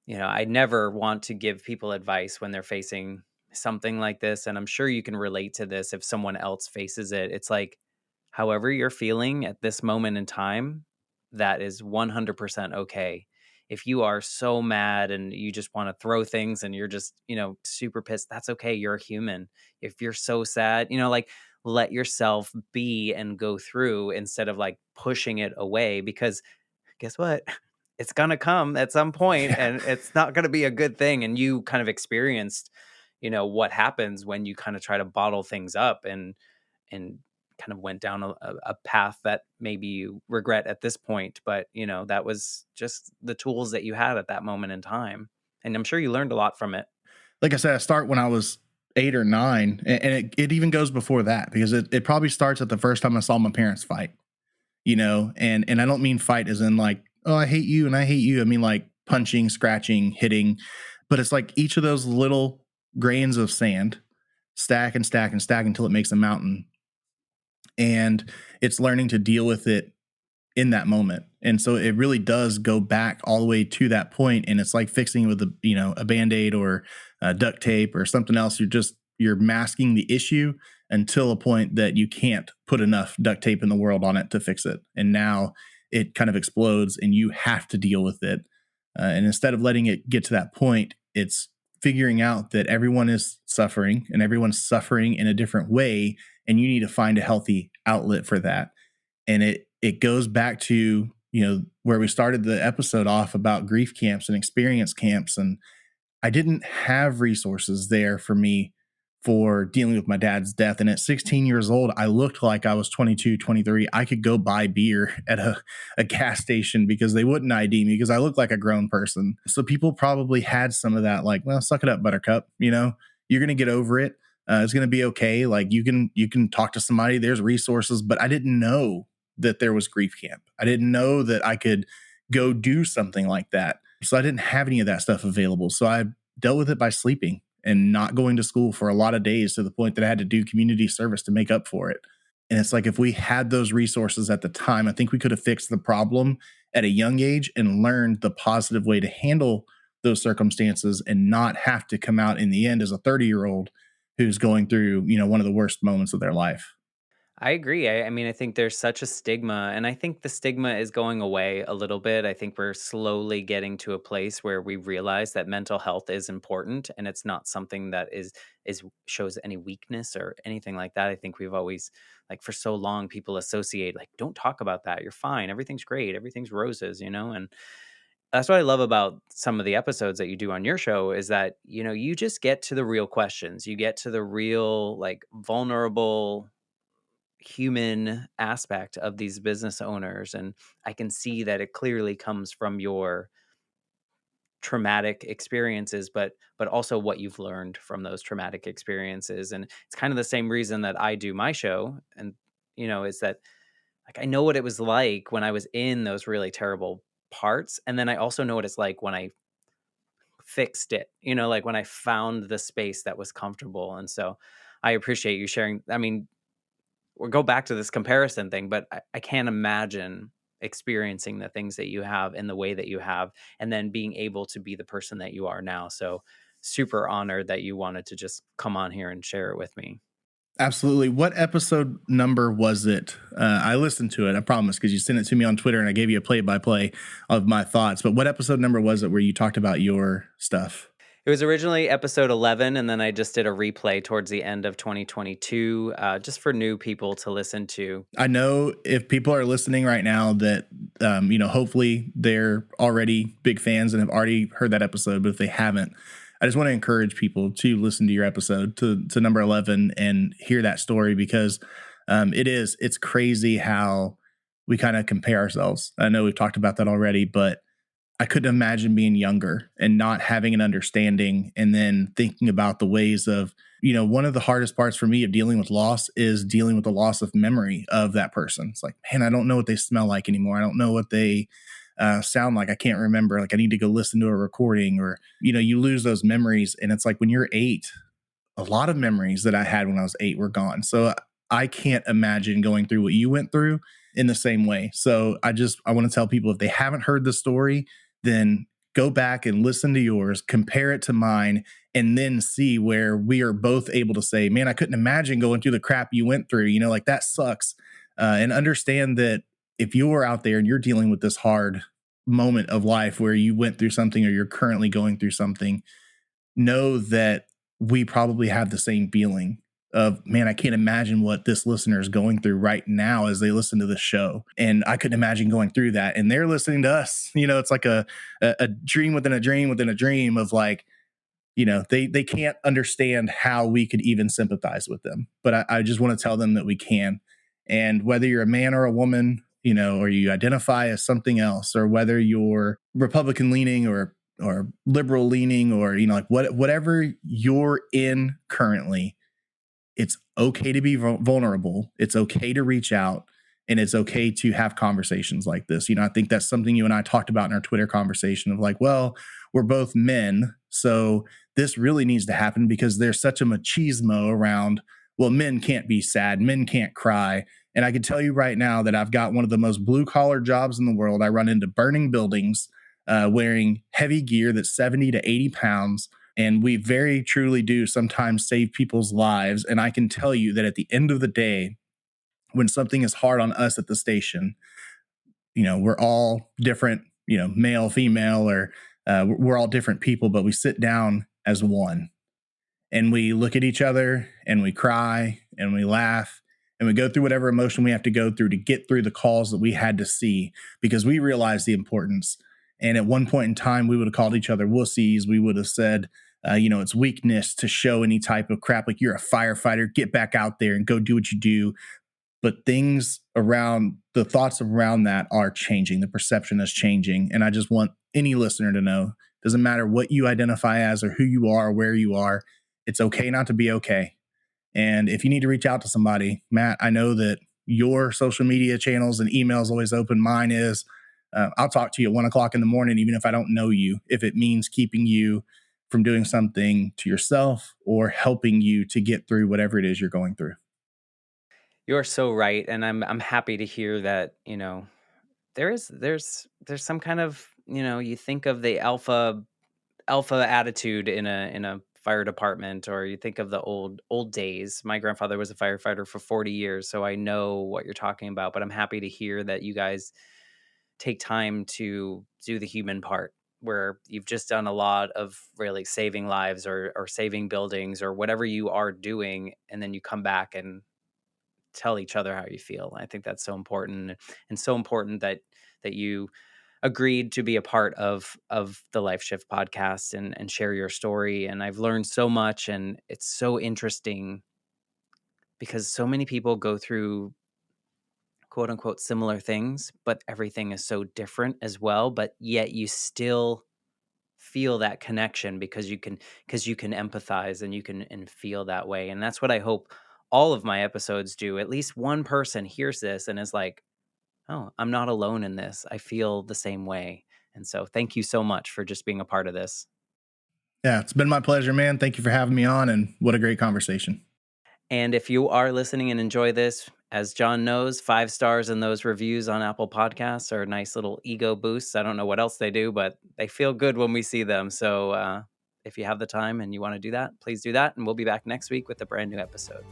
B: I never want to give people advice when they're facing something like this. And I'm sure you can relate to this if someone else faces it. It's like, however you're feeling at this moment in time, that is 100% okay. If you are so mad and you just want to throw things and you're just, super pissed, that's okay. You're a human. If you're so sad, like, let yourself be and go through instead of like pushing it away, because guess what? It's gonna come at some point,
A: Yeah.
B: and it's not gonna be a good thing. And you kind of experienced, what happens when you kind of try to bottle things up, and kind of went down a path that maybe you regret at this point. But that was just the tools that you had at that moment in time, and I'm sure you learned a lot from it.
A: Like I said, I start when I was 8 or 9, and it even goes before that, because it probably starts at the first time I saw my parents fight. And I don't mean fight as in like, oh, I hate you and I hate you. I mean like punching, scratching, hitting. But it's like each of those little grains of sand stack and stack and stack until it makes a mountain. And it's learning to deal with it in that moment. And so it really does go back all the way to that point. And it's like fixing with a band-aid or duct tape or something else. You're masking the issue until a point that you can't put enough duct tape in the world on it to fix it. And now it kind of explodes and you have to deal with it. And instead of letting it get to that point, it's figuring out that everyone is suffering and everyone's suffering in a different way. And you need to find a healthy outlet for that. And it goes back to where we started the episode off about grief camps and experience camps. And I didn't have resources there for me for dealing with my dad's death. And at 16 years old, I looked like I was 22, 23. I could go buy beer at a gas station because they wouldn't ID me because I looked like a grown person. So people probably had some of that, like, well, suck it up, buttercup. You're going to get over it. It's going to be okay. Like you can talk to somebody. There's resources, but I didn't know that there was grief camp. I didn't know that I could go do something like that. So I didn't have any of that stuff available. So I dealt with it by sleeping and not going to school for a lot of days, to the point that I had to do community service to make up for it. And it's like, if we had those resources at the time, I think we could have fixed the problem at a young age and learned the positive way to handle those circumstances and not have to come out in the end as a 30-year-old who's going through, one of the worst moments of their life.
B: I agree. I mean, I think there's such a stigma, and I think the stigma is going away a little bit. I think we're slowly getting to a place where we realize that mental health is important, and it's not something that is shows any weakness or anything like that. I think we've always, like, for so long, people associate, like, don't talk about that. You're fine. Everything's great. Everything's roses, and that's what I love about some of the episodes that you do on your show, is that, you just get to the real questions. You get to the real, like, vulnerable human aspect of these business owners. And I can see that it clearly comes from your traumatic experiences, but also what you've learned from those traumatic experiences. And it's kind of the same reason that I do my show. And, is that like I know what it was like when I was in those really terrible parts. And then I also know what it's like when I fixed it, like when I found the space that was comfortable. And so I appreciate you sharing. I mean, we'll go back to this comparison thing, but I can't imagine experiencing the things that you have in the way that you have, and then being able to be the person that you are now. So super honored that you wanted to just come on here and share it with me.
A: Absolutely. What episode number was it? I listened to it, I promise, because you sent it to me on Twitter and I gave you a play by play of my thoughts. But what episode number was it where you talked about your stuff?
B: It was originally episode 11, and then I just did a replay towards the end of 2022, just for new people to listen to.
A: I know if people are listening right now that, hopefully they're already big fans and have already heard that episode. But if they haven't, I just want to encourage people to listen to your episode, to number 11, and hear that story, because it's crazy how we kind of compare ourselves. I know we've talked about that already, but I couldn't imagine being younger and not having an understanding, and then thinking about the ways of, one of the hardest parts for me of dealing with loss is dealing with the loss of memory of that person. It's like, man, I don't know what they smell like anymore. I don't know what they sound like. I can't remember. Like, I need to go listen to a recording, or, you lose those memories. And it's like when you're 8, a lot of memories that I had when I was 8 were gone. So I can't imagine going through what you went through in the same way. So I want to tell people, if they haven't heard the story, then go back and listen to yours, compare it to mine, and then see where we are both able to say, man, I couldn't imagine going through the crap you went through. Like, that sucks. And understand that if you're out there and you're dealing with this hard moment of life where you went through something, or you're currently going through something, know that we probably have the same feeling of, man, I can't imagine what this listener is going through right now as they listen to the show. And I couldn't imagine going through that. And they're listening to us. It's like a dream within a dream within a dream of, like, they can't understand how we could even sympathize with them. But I just want to tell them that we can. And whether you're a man or a woman, or you identify as something else, or whether you're Republican leaning or liberal leaning, or, like, whatever you're in currently, it's okay to be vulnerable. It's okay to reach out, and it's okay to have conversations like this. I think that's something you and I talked about in our Twitter conversation of, like, well, we're both men, so this really needs to happen, because there's such a machismo around, well, men can't be sad, men can't cry. And I can tell you right now that I've got one of the most blue collar jobs in the world. I run into burning buildings, wearing heavy gear that's 70 to 80 pounds. And we very truly do sometimes save people's lives. And I can tell you that at the end of the day, when something is hard on us at the station, we're all different, male, female, or we're all different people, but we sit down as one, and we look at each other, and we cry, and we laugh, and we go through whatever emotion we have to go through to get through the calls that we had to see, because we realize the importance. And at one point in time, we would have called each other wussies. We would have said, it's weakness to show any type of crap. Like, you're a firefighter, get back out there and go do what you do. But the thoughts around that are changing. The perception is changing. And I just want any listener to know, doesn't matter what you identify as, or who you are, or where you are, it's okay not to be okay. And if you need to reach out to somebody, Matt, I know that your social media channels and emails always open. Mine is, I'll talk to you at 1:00 in the morning, even if I don't know you, if it means keeping you from doing something to yourself, or helping you to get through whatever it is you're going through.
B: You're so right, and I'm happy to hear that, there's some kind of, you think of the alpha attitude in a fire department, or you think of the old days. My grandfather was a firefighter for 40 years, so I know what you're talking about, but I'm happy to hear that you guys take time to do the human part, where you've just done a lot of really saving lives, or saving buildings, or whatever you are doing, and then you come back and tell each other how you feel. I think that's so important, and so important that you agreed to be a part of the Life Shift podcast, and share your story. And I've learned so much, and it's so interesting because so many people go through quote unquote similar things, but everything is so different as well. But yet you still feel that connection because you can empathize and you can and feel that way. And that's what I hope all of my episodes do. At least one person hears this and is like, "Oh, I'm not alone in this. I feel the same way." And so thank you so much for just being a part of this.
A: Yeah, it's been my pleasure, man. Thank you for having me on, and what a great conversation.
B: And if you are listening and enjoy this, as John knows, 5 stars in those reviews on Apple Podcasts are nice little ego boosts. I don't know what else they do, but they feel good when we see them. So if you have the time and you want to do that, please do that. And we'll be back next week with a brand new episode.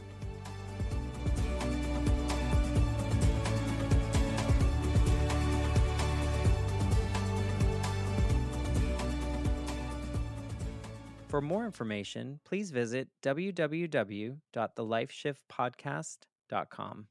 B: For more information, please visit www.thelifeshiftpodcast.com.